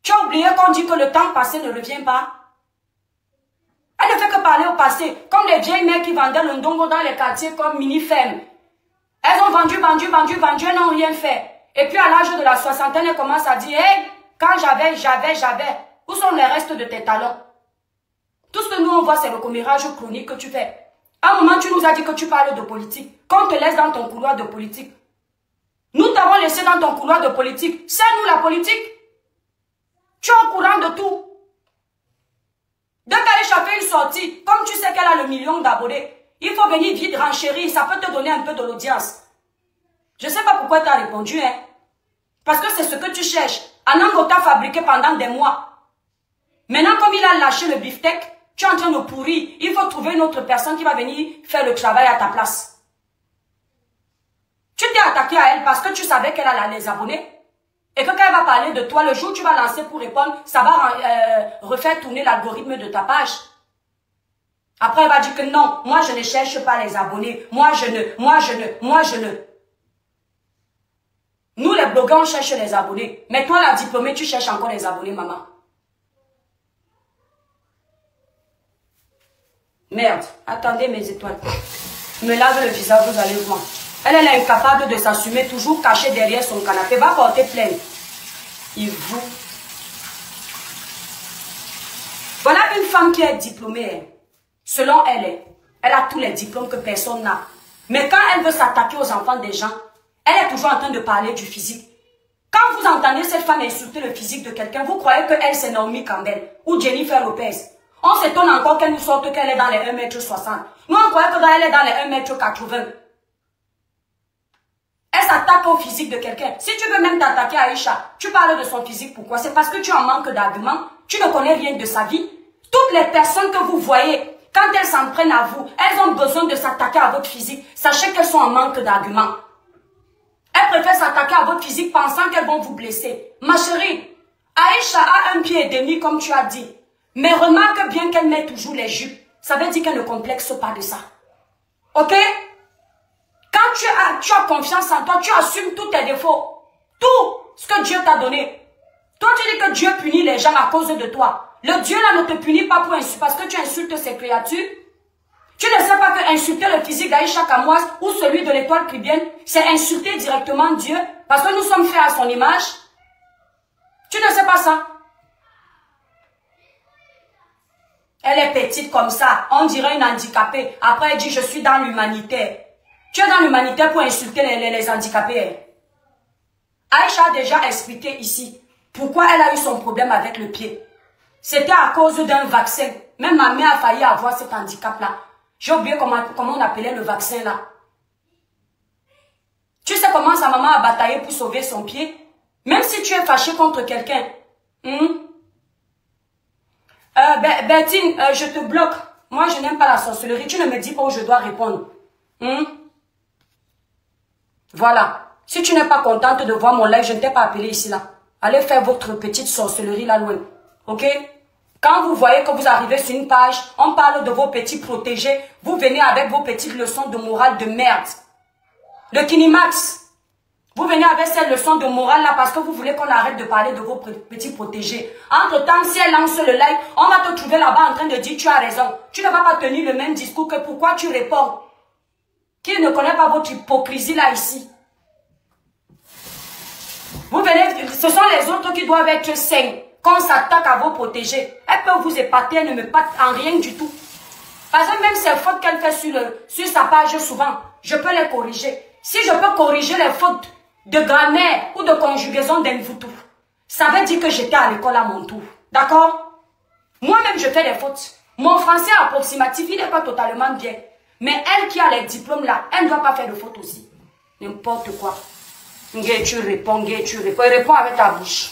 Tu as oublié qu'on dit que le temps passé ne revient pas? Elle ne fait que parler au passé. Comme les vieilles mères qui vendaient le ndongo dans les quartiers comme mini-ferme. Elles ont vendu, elles n'ont rien fait. Et puis à l'âge de la soixantaine, elles commencent à dire, hey, quand j'avais. Où sont les restes de tes talents? Tout ce que nous on voit, c'est le commérage chronique que tu fais. À un moment, tu nous as dit que tu parles de politique. Quand on te laisse dans ton couloir de politique. Nous t'avons laissé dans ton couloir de politique. C'est nous la politique. Tu es au courant de tout. Dès qu'Aïcha fait une sortie, comme tu sais qu'elle a le million d'abonnés, il faut venir vite renchérir, ça peut te donner un peu de l'audience. Je ne sais pas pourquoi tu as répondu, hein. Parce que c'est ce que tu cherches. Anango t'a fabriqué pendant des mois. Maintenant, comme il a lâché le beefsteak, tu es en train de pourrir. Il faut trouver une autre personne qui va venir faire le travail à ta place. Tu t'es attaqué à elle parce que tu savais qu'elle a les abonnés. Et que quand elle va parler de toi, le jour où tu vas lancer pour répondre, ça va refaire tourner l'algorithme de ta page. Après, elle va dire que non, moi je ne cherche pas les abonnés. Moi je ne. Nous les blogueurs, on cherche les abonnés. Mais toi la diplômée, tu cherches encore les abonnés, maman. Merde, attendez mes étoiles. Me lave le visage, vous allez voir. Elle est incapable de s'assumer, toujours cachée derrière son canapé. Va porter plainte. Il vous. Voilà une femme qui est diplômée. Selon elle, elle a tous les diplômes que personne n'a. Mais quand elle veut s'attaquer aux enfants des gens, elle est toujours en train de parler du physique. Quand vous entendez cette femme insulter le physique de quelqu'un, vous croyez qu'elle c'est Naomi Campbell ou Jennifer Lopez. On s'étonne encore qu'elle nous sorte qu'elle est dans les 1,60 m. Nous on croyait qu'elle est dans les 1,80 m. Elle s'attaque au physique de quelqu'un. Si tu veux même t'attaquer à Aïcha, tu parles de son physique. Pourquoi? C'est parce que tu en manques d'arguments. Tu ne connais rien de sa vie. Toutes les personnes que vous voyez, quand elles s'en prennent à vous, elles ont besoin de s'attaquer à votre physique. Sachez qu'elles sont en manque d'arguments. Elles préfèrent s'attaquer à votre physique pensant qu'elles vont vous blesser. Ma chérie, Aïcha a un pied et demi comme tu as dit. Mais remarque bien qu'elle met toujours les jupes. Ça veut dire qu'elle ne complexe pas de ça. Ok? Quand tu as confiance en toi, tu assumes tous tes défauts. Tout ce que Dieu t'a donné. Toi, tu dis que Dieu punit les gens à cause de toi. Le Dieu là ne te punit pas pour insulter, parce que tu insultes ses créatures. Tu ne sais pas que insulter le physique d'Aïcha Kamoise ou celui de l'étoile chrétienne, c'est insulter directement Dieu, parce que nous sommes faits à son image. Tu ne sais pas ça? Elle est petite comme ça, on dirait une handicapée. Après, elle dit, je suis dans l'humanitaire. Tu es dans l'humanitaire pour insulter les handicapés. Aïcha a déjà expliqué ici pourquoi elle a eu son problème avec le pied. C'était à cause d'un vaccin. Même ma mère a failli avoir cet handicap-là. J'ai oublié comment on appelait le vaccin là. Tu sais comment sa maman a bataillé pour sauver son pied? Même si tu es fâché contre quelqu'un. Bertine, je te bloque. Moi, je n'aime pas la sorcellerie. Tu ne me dis pas où je dois répondre. Voilà. Si tu n'es pas contente de voir mon live, je ne t'ai pas appelé ici là. Allez faire votre petite sorcellerie là loin. Ok? Quand vous voyez que vous arrivez sur une page, on parle de vos petits protégés, vous venez avec vos petites leçons de morale de merde. Le Kinimax. Vous venez avec cette leçon de morale là parce que vous voulez qu'on arrête de parler de vos petits protégés. Entre temps, si elle lance le live, on va te trouver là-bas en train de dire tu as raison. Tu ne vas pas tenir le même discours que pourquoi tu réponds. Qui ne connaît pas votre hypocrisie là ici? Vous venez, ce sont les autres qui doivent être sains. Quand on s'attaque à vos protégés, elles peuvent vous épater, elles ne me battent en rien du tout. Par exemple, même ces fautes qu'elle fait sur sa page souvent, je peux les corriger. Si je peux corriger les fautes de grammaire ou de conjugaison d'envoutou, ça veut dire que j'étais à l'école à mon tour. D'accord? Moi-même, je fais des fautes. Mon français approximatif, il n'est pas totalement bien. Mais elle qui a les diplômes là, elle ne doit pas faire de fautes aussi. N'importe quoi. Tu réponds, réponds avec ta bouche.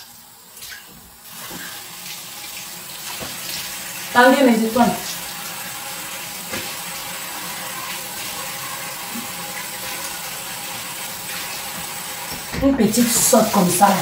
Tendez mes étoiles. Une petite sotte comme ça là.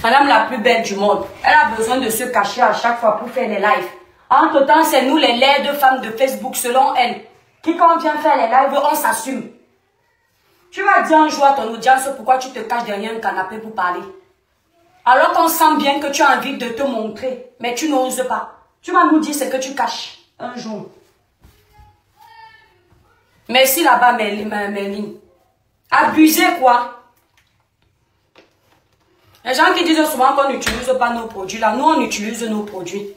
Madame la plus belle du monde, elle a besoin de se cacher à chaque fois pour faire les lives. Entre temps, c'est nous les laides femmes de Facebook selon elle. Qui quand on vient faire les lives, on s'assume. Tu vas dire un jour à ton audience pourquoi tu te caches derrière un canapé pour parler. Alors qu'on sent bien que tu as envie de te montrer, mais tu n'oses pas. Tu vas nous dire ce que tu caches un jour. Merci là-bas, Merline. Abusez quoi? Les gens qui disent souvent qu'on n'utilise pas nos produits, là, nous on utilise nos produits.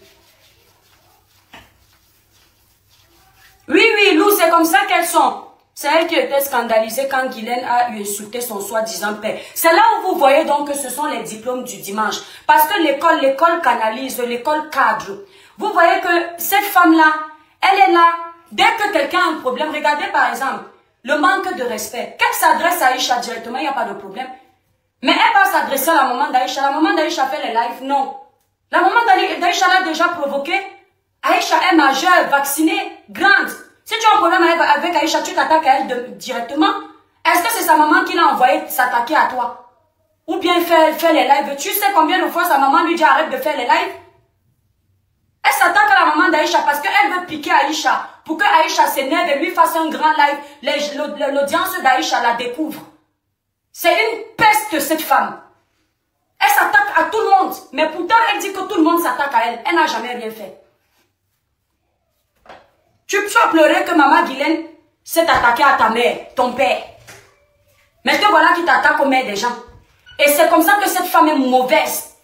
Oui, Lou, c'est comme ça qu'elles sont. C'est elle qui était scandalisée quand Guylaine a insulté son soi-disant père. C'est là où vous voyez donc que ce sont les diplômes du dimanche. Parce que l'école canalise, l'école cadre. Vous voyez que cette femme-là, elle est là. Dès que quelqu'un a un problème, regardez par exemple, le manque de respect. Qu'elle s'adresse à Aïcha directement, il n'y a pas de problème. Mais elle va s'adresser à la maman d'Aïcha. La maman d'Aïcha fait les lives, non. La maman d'Aïcha l'a déjà provoqué. Aïcha est majeure, vaccinée, grande. Si tu as un problème avec Aïcha, tu t'attaques à elle directement. Est-ce que c'est sa maman qui l'a envoyé s'attaquer à toi? Ou bien faire les lives? Tu sais combien de fois sa maman lui dit arrête de faire les lives? Elle s'attaque à la maman d'Aïcha parce qu'elle veut piquer Aïcha. Pour que Aïcha s'énerve et lui fasse un grand live. L'audience d'Aïcha la découvre. C'est une peste cette femme. Elle s'attaque à tout le monde. Mais pourtant elle dit que tout le monde s'attaque à elle. Elle n'a jamais rien fait. Tu as pleuré que maman Guylaine s'est attaquée à ta mère, ton père. Mais te voilà qui t'attaque aux mères des gens. Et c'est comme ça que cette femme est mauvaise.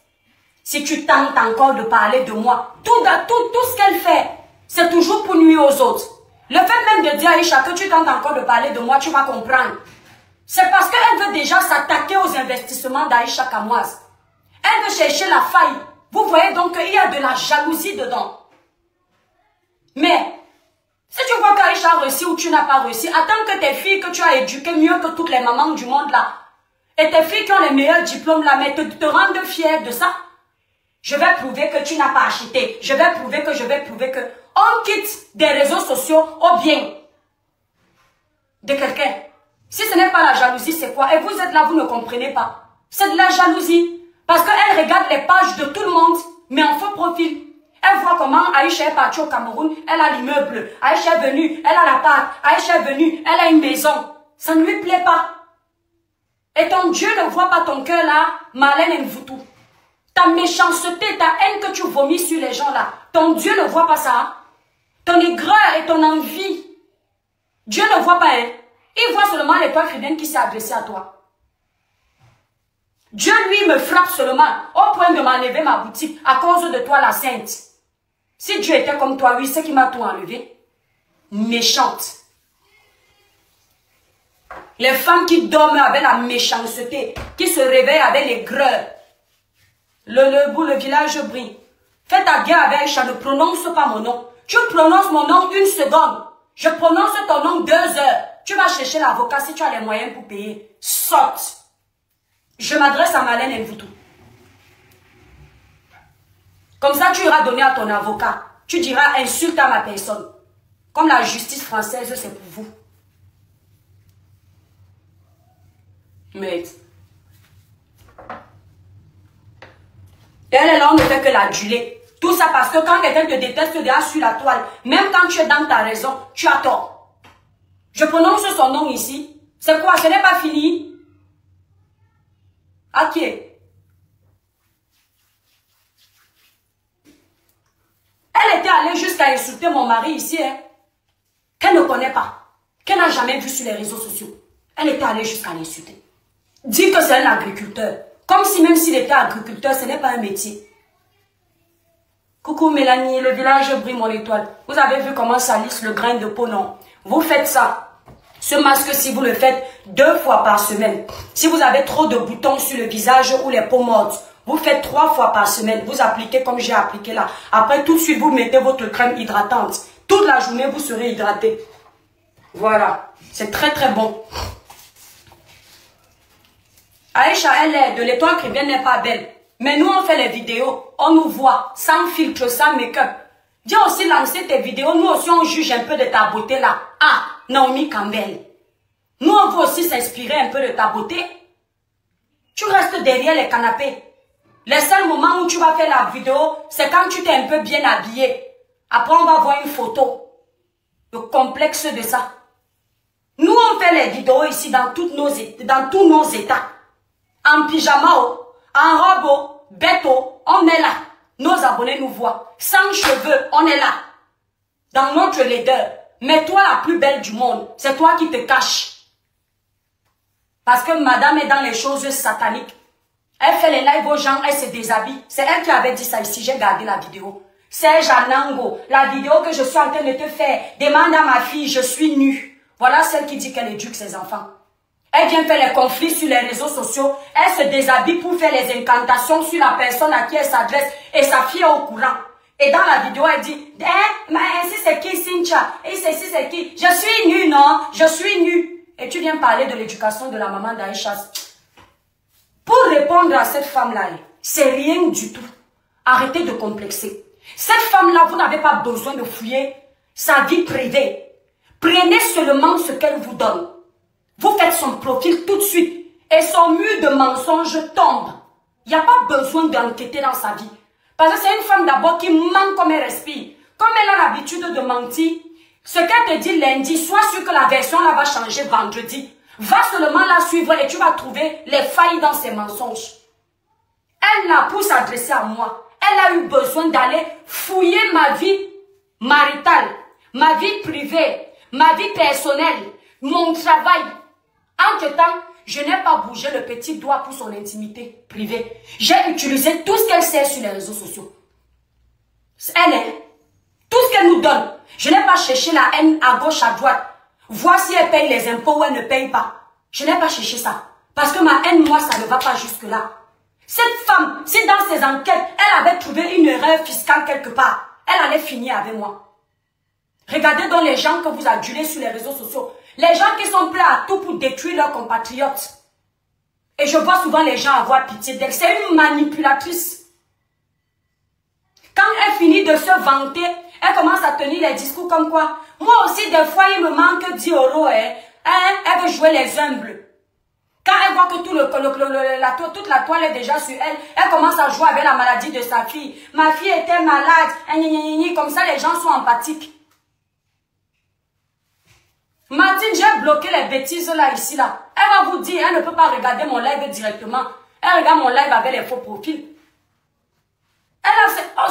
Si tu tentes encore de parler de moi, tout ce qu'elle fait, c'est toujours pour nuire aux autres. Le fait même de dire à Aïcha que tu tentes encore de parler de moi, tu vas comprendre. C'est parce qu'elle veut déjà s'attaquer aux investissements d'Aïcha Kamoise. Elle veut chercher la faille. Vous voyez donc qu'il y a de la jalousie dedans. Mais, si tu vois qu'Aïcha a réussi ou tu n'as pas réussi, attends que tes filles que tu as éduquées mieux que toutes les mamans du monde là, et tes filles qui ont les meilleurs diplômes là, mais te rendent fière de ça. Je vais prouver que tu n'as pas acheté. Je vais prouver que on quitte des réseaux sociaux au bien de quelqu'un. Si ce n'est pas la jalousie, c'est quoi? Et vous êtes là, vous ne comprenez pas. C'est de la jalousie. Parce qu'elle regarde les pages de tout le monde, mais en faux profil. Elle voit comment Aïcha est partie au Cameroun, elle a l'immeuble. Aïcha est venue, elle a l'appart. Aïcha est venue, elle a une maison. Ça ne lui plaît pas. Et ton Dieu ne voit pas ton cœur là, Marlène Mvoutou. Ta méchanceté, ta haine que tu vomis sur les gens là, ton Dieu ne voit pas ça. Ton aigreur et ton envie. Dieu ne voit pas, hein. Il voit seulement l'étoile chrétienne qui s'est adressée à toi. Dieu, lui, me frappe seulement au point de m'enlever ma boutique à cause de toi, la sainte. Si Dieu était comme toi, oui, c'est qui m'a tout enlevé. Méchante. Les femmes qui dorment avec la méchanceté, qui se réveillent avec l'aigreur. Le village brille. Fais ta guerre avec Aïcha, ne prononce pas mon nom. Tu prononces mon nom 1 seconde. Je prononce ton nom 2 heures. Tu vas chercher l'avocat si tu as les moyens pour payer. Sorte. Je m'adresse à Marlène Mvoutou. Comme ça, tu iras donner à ton avocat. Tu diras insulte à ma personne. Comme la justice française, c'est pour vous. Mais elle est là, on ne fait que l'aduler. Tout ça parce que quand quelqu'un te déteste déjà sur la toile, même quand tu es dans ta raison, tu as tort. Je prononce son nom ici. C'est quoi? Ce n'est pas fini? À qui? Elle était allée jusqu'à insulter mon mari ici, hein, qu'elle ne connaît pas, qu'elle n'a jamais vu sur les réseaux sociaux. Elle était allée jusqu'à l'insulter. Dire que c'est un agriculteur. Comme si même s'il était agriculteur, ce n'est pas un métier. Coucou Mélanie, le village brille mon étoile. Vous avez vu comment ça lisse le grain de peau, non? Vous faites ça. Ce masque, si vous le faites 2 fois par semaine. Si vous avez trop de boutons sur le visage ou les peaux mortes, vous faites 3 fois par semaine. Vous appliquez comme j'ai appliqué là. Après, tout de suite, vous mettez votre crème hydratante. Toute la journée, vous serez hydraté. Voilà. C'est très très bon. Aïcha, elle est de l'étoile chrétienne, n'est pas belle. Mais nous, on fait les vidéos. On nous voit sans filtre, sans make-up. Viens aussi lancer tes vidéos. Nous aussi, on juge un peu de ta beauté là. Ah, Naomi Campbell. Nous, on veut aussi s'inspirer un peu de ta beauté. Tu restes derrière les canapés. Les seuls moments où tu vas faire la vidéo, c'est quand tu t'es un peu bien habillé. Après, on va voir une photo. Le complexe de ça. Nous, on fait les vidéos ici dans tous nos états. En pyjama, en robe, bête, on est là. Nos abonnés nous voient. Sans cheveux, on est là. Dans notre laideur. Mais toi, la plus belle du monde, c'est toi qui te caches. Parce que madame est dans les choses sataniques. Elle fait les lives aux gens, elle se déshabille. C'est elle qui avait dit ça ici, j'ai gardé la vidéo. C'est Janango, la vidéo que je suis en train de te faire. Demande à ma fille, je suis nue. Voilà celle qui dit qu'elle éduque ses enfants. Elle vient faire les conflits sur les réseaux sociaux. Elle se déshabille pour faire les incantations sur la personne à qui elle s'adresse. Et sa fille est au courant. Et dans la vidéo, elle dit, mais ainsi c'est qui Cynthia? Et ceci c'est qui? Je suis nue, non? Je suis nue. Et tu viens parler de l'éducation de la maman d'Aïcha. Pour répondre à cette femme-là, c'est rien du tout. Arrêtez de complexer. Cette femme-là, vous n'avez pas besoin de fouiller sa vie privée. Prenez seulement ce qu'elle vous donne. Vous faites son profil tout de suite. Et son mur de mensonges tombe. Il n'y a pas besoin d'enquêter dans sa vie. Parce que c'est une femme d'abord qui ment comme elle respire. Comme elle a l'habitude de mentir, ce qu'elle te dit lundi, sois sûr que la version là va changer vendredi. Va seulement la suivre et tu vas trouver les failles dans ses mensonges. Elle n'a pour s'adresser à moi. Elle a eu besoin d'aller fouiller ma vie maritale, ma vie privée, ma vie personnelle, mon travail. Entre-temps, je n'ai pas bougé le petit doigt pour son intimité privée. J'ai utilisé tout ce qu'elle sait sur les réseaux sociaux. Elle est Tout ce qu'elle nous donne. Je n'ai pas cherché la haine à gauche, à droite. Voir si elle paye les impôts ou elle ne paye pas. Je n'ai pas cherché ça. Parce que ma haine, moi, ça ne va pas jusque-là. Cette femme, si dans ses enquêtes, elle avait trouvé une erreur fiscale quelque part, elle allait finir avec moi. Regardez donc les gens que vous adulez sur les réseaux sociaux. Les gens qui sont prêts à tout pour détruire leurs compatriotes. Et je vois souvent les gens avoir pitié d'elle. C'est une manipulatrice. Quand elle finit de se vanter, elle commence à tenir les discours comme quoi. Moi aussi, des fois, il me manque 10 euros. Elle veut jouer les humbles. Quand elle voit que toute la toile est déjà sur elle, elle commence à jouer avec la maladie de sa fille. Ma fille était malade. Comme ça, les gens sont empathiques. Martine, j'ai bloqué les bêtises là, ici, là. Elle va vous dire, elle ne peut pas regarder mon live directement. Elle regarde mon live avec les faux profils.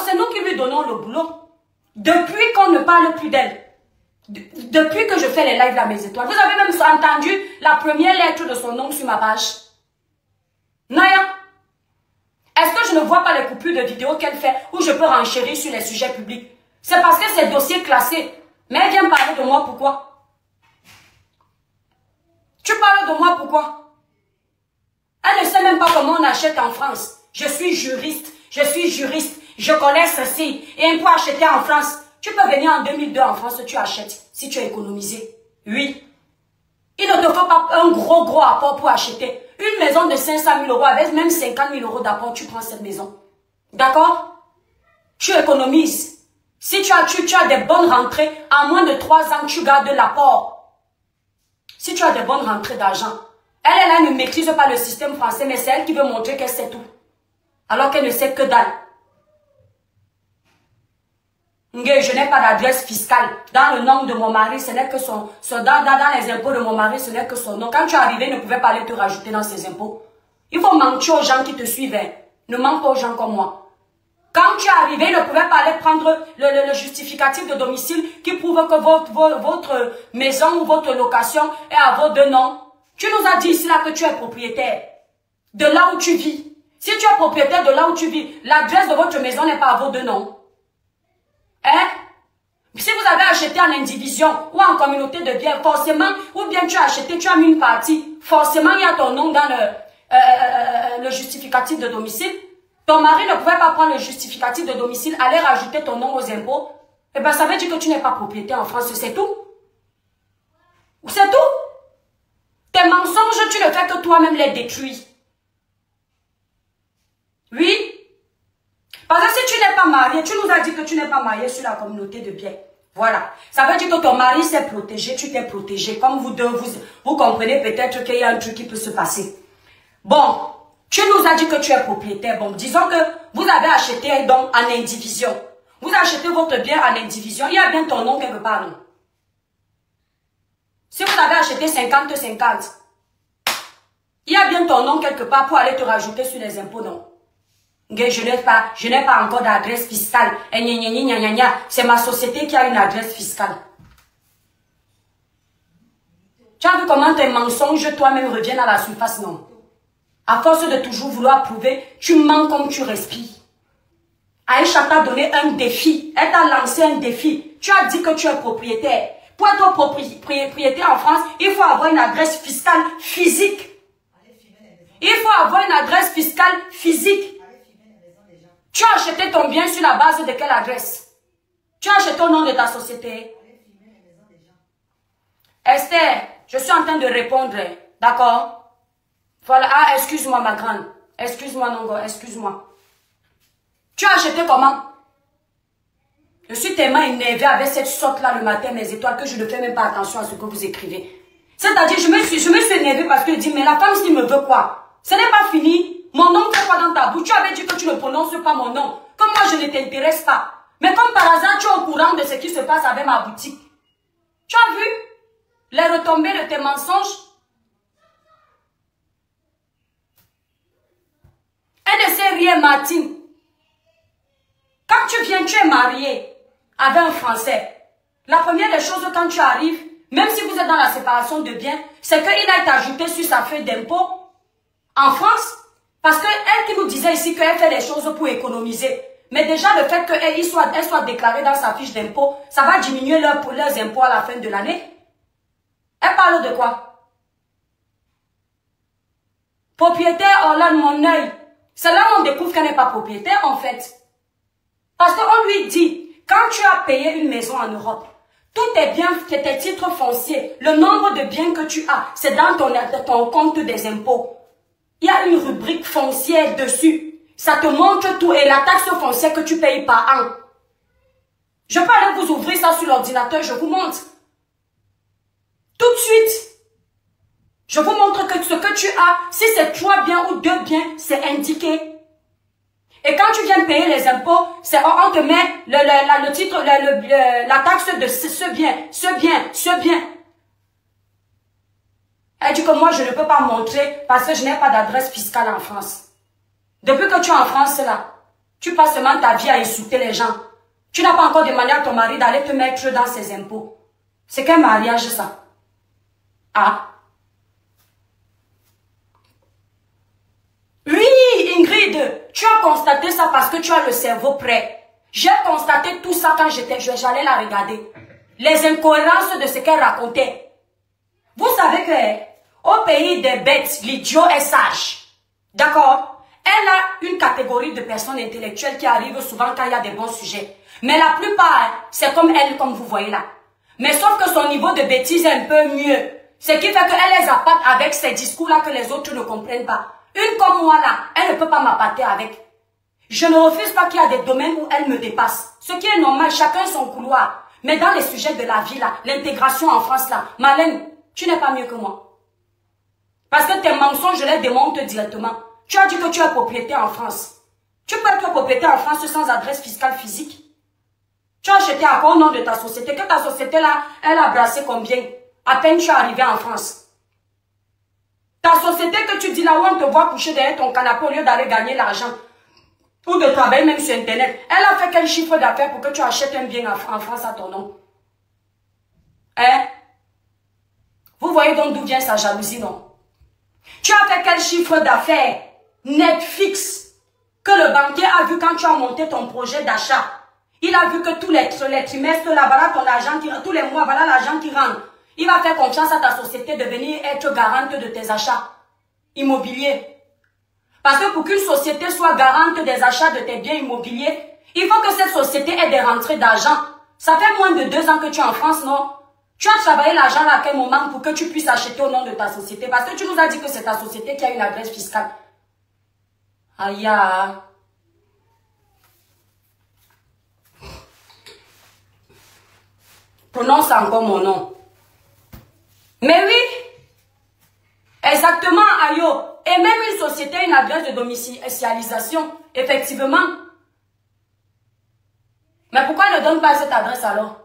C'est nous qui lui donnons le boulot. Depuis qu'on ne parle plus d'elle. Depuis que je fais les lives à mes étoiles. Vous avez même entendu la première lettre de son nom sur ma page. Naya. Est-ce que je ne vois pas les coupures de vidéos qu'elle fait où je peux renchérir sur les sujets publics? C'est parce que c'est dossier classé. Mais elle vient parler de moi, pourquoi? Tu parles de moi, pourquoi? Elle ne sait même pas comment on achète en France. Je suis juriste, je connais ceci. Et pour acheter en France, tu peux venir en 2002 en France, tu achètes, si tu as économisé. Oui. Il ne te faut pas un gros apport pour acheter. Une maison de 500 000 euros avec même 50 000 euros d'apport, tu prends cette maison. D'accord? Tu économises. Si tu as des bonnes rentrées, en moins de 3 ans, tu gardes l'apport. Si tu as des bonnes rentrées d'argent, elle ne maîtrise pas le système français, mais c'est elle qui veut montrer qu'elle sait tout. Alors qu'elle ne sait que dalle. Je n'ai pas d'adresse fiscale. Dans le nom de mon mari, ce n'est que dans les impôts de mon mari, ce n'est que son nom. Quand tu es arrivé, il ne pouvait pas aller te rajouter dans ses impôts. Il faut mentir aux gens qui te suivent. Ne mens pas aux gens comme moi. Quand tu es arrivé, il ne pouvait pas aller prendre le justificatif de domicile qui prouve que votre maison ou votre location est à vos deux noms. Tu nous as dit ici là que tu es propriétaire de là où tu vis. Si tu es propriétaire de là où tu vis, l'adresse de votre maison n'est pas à vos deux noms. Si vous avez acheté en indivision ou en communauté de biens, forcément, ou bien tu as acheté, tu as mis une partie, forcément il y a ton nom dans le justificatif de domicile. Ton mari ne pouvait pas prendre le justificatif de domicile, aller rajouter ton nom aux impôts. Eh bien, ça veut dire que tu n'es pas propriétaire en France, c'est tout. C'est tout. Tes mensonges, tu ne fais que toi-même les détruire. Oui. Parce que si tu n'es pas marié, tu nous as dit que tu n'es pas marié sur la communauté de biens. Voilà. Ça veut dire que ton mari s'est protégé, tu t'es protégé. Comme vous deux, vous comprenez peut-être qu'il y a un truc qui peut se passer. Bon. Tu nous as dit que tu es propriétaire. Bon, disons que vous avez acheté un don en indivision. Vous achetez votre bien en indivision. Il y a bien ton nom quelque part, non? Si vous avez acheté 50-50, il y a bien ton nom quelque part pour aller te rajouter sur les impôts, non? Je n'ai pas encore d'adresse fiscale. C'est ma société qui a une adresse fiscale. Tu as vu comment tes mensonges toi-même reviennent à la surface, non? À force de toujours vouloir prouver, tu mens comme tu respires. Aïcha t'a donné un défi. Elle t'a lancé un défi. Tu as dit que tu es propriétaire. Pour être propriétaire en France, il faut avoir une adresse fiscale physique. Il faut avoir une adresse fiscale physique. Tu as acheté ton bien sur la base de quelle adresse? Tu as acheté au nom de ta société. Esther, je suis en train de répondre. D'accord? Voilà, ah, excuse-moi ma grande. Excuse-moi Nongo, excuse-moi. Tu as acheté comment? Je suis tellement énervée avec cette sorte-là le matin, mes étoiles, que je ne fais même pas attention à ce que vous écrivez. C'est-à-dire, je me suis énervée parce que je dis, mais la femme, s'il me veut quoi? Ce n'est pas fini. Mon nom fait quoi dans ta bouche? Tu avais dit que tu ne prononces pas mon nom. Comme moi, je ne t'intéresse pas. Mais comme par hasard, tu es au courant de ce qui se passe avec ma boutique. Tu as vu les retombées de tes mensonges? Elle ne sait rien, Martine. Quand tu viens, tu es marié avec un Français. La première des choses quand tu arrives, même si vous êtes dans la séparation de biens, c'est qu'il a été ajouté sur sa feuille d'impôt en France. Parce qu'elle qui nous disait ici qu'elle fait des choses pour économiser. Mais déjà, le fait qu'elle soit déclarée dans sa fiche d'impôt, ça va diminuer leurs impôts à la fin de l'année. Elle parle de quoi? Propriétaire, oh là, mon œil. C'est là où on découvre qu'elle n'est pas propriétaire, en fait. Parce qu'on lui dit, quand tu as payé une maison en Europe, tous tes biens, tes titres fonciers, le nombre de biens que tu as, c'est dans ton compte des impôts. Il y a une rubrique foncière dessus. Ça te montre tout et la taxe foncière que tu payes par an. Je peux aller vous ouvrir ça sur l'ordinateur, je vous montre. Tout de suite. Je vous montre que ce que tu as, si c'est 3 biens ou 2 biens, c'est indiqué. Et quand tu viens payer les impôts, on te met le titre, la taxe de ce bien. Elle dit que moi, je ne peux pas montrer parce que je n'ai pas d'adresse fiscale en France. Depuis que tu es en France, là, tu passes seulement ta vie à insulter les gens. Tu n'as pas encore demandé à ton mari d'aller te mettre dans ses impôts. C'est quel mariage, ça? Ah. Oui, Ingrid, tu as constaté ça parce que tu as le cerveau prêt. J'ai constaté tout ça quand j'allais la regarder. Les incohérences de ce qu'elle racontait. Vous savez que au pays des bêtes, l'idiot est sage. D'accord? Elle a une catégorie de personnes intellectuelles qui arrivent souvent quand il y a des bons sujets. Mais la plupart, c'est comme elle, comme vous voyez là. Mais sauf que son niveau de bêtise est un peu mieux. Ce qui fait qu'elle les appâte avec ces discours-là que les autres ne comprennent pas. Une comme moi là, elle ne peut pas m'appâter avec. Je ne refuse pas qu'il y a des domaines où elle me dépasse. Ce qui est normal, chacun son couloir. Mais dans les sujets de la vie là, l'intégration en France là, Marlène, tu n'es pas mieux que moi. Parce que tes mensonges, je les démonte directement. Tu as dit que tu es propriétaire en France. Tu peux être propriétaire en France sans adresse fiscale physique. Tu as acheté à quoi au nom de ta société? Que ta société là, elle a brassé combien? À peine tu es arrivé en France. Ta société que tu dis là où on te voit coucher derrière ton canapé au lieu d'aller gagner l'argent. Ou de travailler même sur Internet. Elle a fait quel chiffre d'affaires pour que tu achètes un bien en France à ton nom? Hein? Vous voyez donc d'où vient sa jalousie, non? Tu as fait quel chiffre d'affaires net fixe que le banquier a vu quand tu as monté ton projet d'achat? Il a vu que tous les trimestres, là, voilà ton argent qui rentre, tous les mois, voilà l'argent qui rentre. Il va faire confiance à ta société de venir être garante de tes achats immobiliers. Parce que pour qu'une société soit garante des achats de tes biens immobiliers, il faut que cette société ait des rentrées d'argent. Ça fait moins de 2 ans que tu es en France, non? Tu as travaillé l'argent à quel moment pour que tu puisses acheter au nom de ta société? Parce que tu nous as dit que c'est ta société qui a une adresse fiscale. Aïe. Prononce encore mon nom. Mais oui, exactement, Ayo. Et même une société a une adresse de domiciliation, effectivement. Mais pourquoi elle ne donne pas cette adresse alors?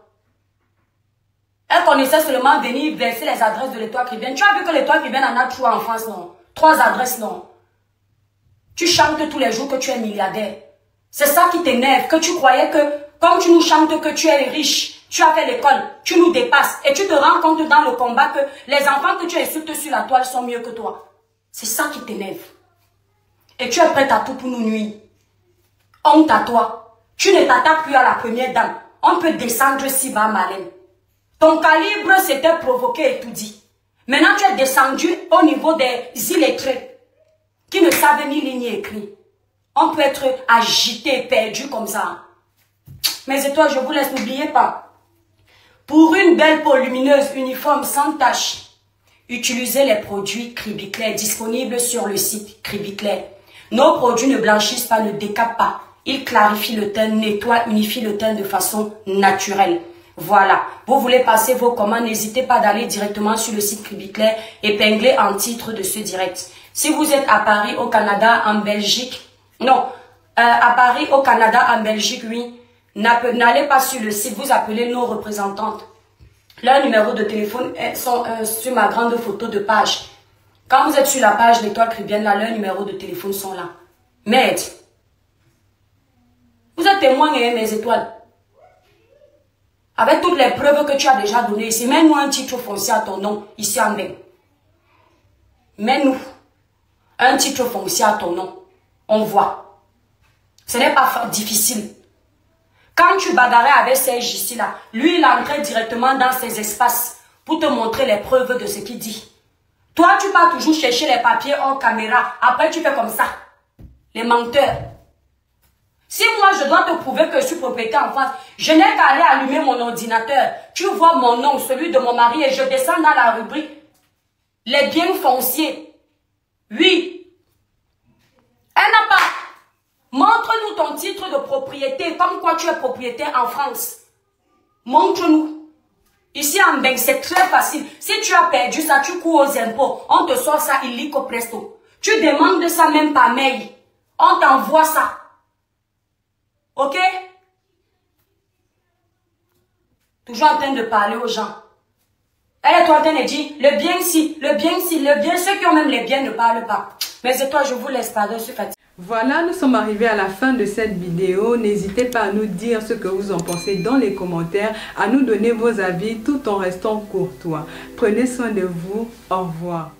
Elle connaissait seulement venir verser les adresses de l'Étoile Chrétienne. Tu as vu que l'Étoile Chrétienne en a 3 en France, non? 3 adresses, non? Tu chantes tous les jours que tu es milliardaire. C'est ça qui t'énerve, que tu croyais que, comme tu nous chantes que tu es riche, tu as fait l'école, tu nous dépasses et tu te rends compte dans le combat que les enfants que tu insultes sur la toile sont mieux que toi. C'est ça qui t'énerve. Et tu es prête à tout pour nous nuire. Honte à toi. Tu ne t'attaques plus à la première dame. On peut descendre si bas, Marlène. Ton calibre s'était provoqué et tout dit. Maintenant, tu es descendu au niveau des illettrés qui ne savent ni lire ni écrire. On peut être agité, perdu comme ça. Mes étoiles, je vous laisse, n'oubliez pas. Pour une belle peau lumineuse, uniforme, sans tache, utilisez les produits Cribiclair disponibles sur le site Cribiclair. Nos produits ne blanchissent pas, ne décapent pas. Ils clarifient le teint, nettoient, unifient le teint de façon naturelle. Voilà. Vous voulez passer vos commandes, n'hésitez pas d'aller directement sur le site Cribiclair, épinglé en titre de ce direct. Si vous êtes à Paris, au Canada, en Belgique, non, à Paris, au Canada, en Belgique, oui, n'allez pas sur le site, vous appelez nos représentantes. Leurs numéros de téléphone sont sur ma grande photo de page. Quand vous êtes sur la page l'Étoile Chrétienne, là, leurs numéros de téléphone sont là. Mais, vous êtes témoin, hein, mes étoiles. Avec toutes les preuves que tu as déjà données ici, mets-nous un titre foncier à ton nom, ici en bas. Mets-nous un titre foncier à ton nom. On voit. Ce n'est pas difficile. Quand tu bagarrais avec Serge ici, là, lui, il entrait directement dans ses espaces pour te montrer les preuves de ce qu'il dit. Toi, tu vas toujours chercher les papiers hors caméra. Après, tu fais comme ça. Les menteurs. Si moi, je dois te prouver que je suis propriétaire en France, je n'ai qu'à aller allumer mon ordinateur. Tu vois mon nom, celui de mon mari, et je descends dans la rubrique. Les biens fonciers. Oui. Elle n'a pas. Montre-nous ton titre de propriété, comme quoi tu es propriétaire en France. Montre-nous. Ici en Belgique, c'est très facile. Si tu as perdu ça, tu cours aux impôts. On te sort ça illico presto. Tu demandes ça même par mail. On t'envoie ça. Ok? Toujours en train de parler aux gens. Elle est en train de dire, le bien si, le bien si, le bien, ceux qui ont même les biens ne parlent pas. Mais c'est toi, je vous laisse parler, je suis fatiguée. Voilà, nous sommes arrivés à la fin de cette vidéo. N'hésitez pas à nous dire ce que vous en pensez dans les commentaires, à nous donner vos avis tout en restant courtois. Prenez soin de vous. Au revoir.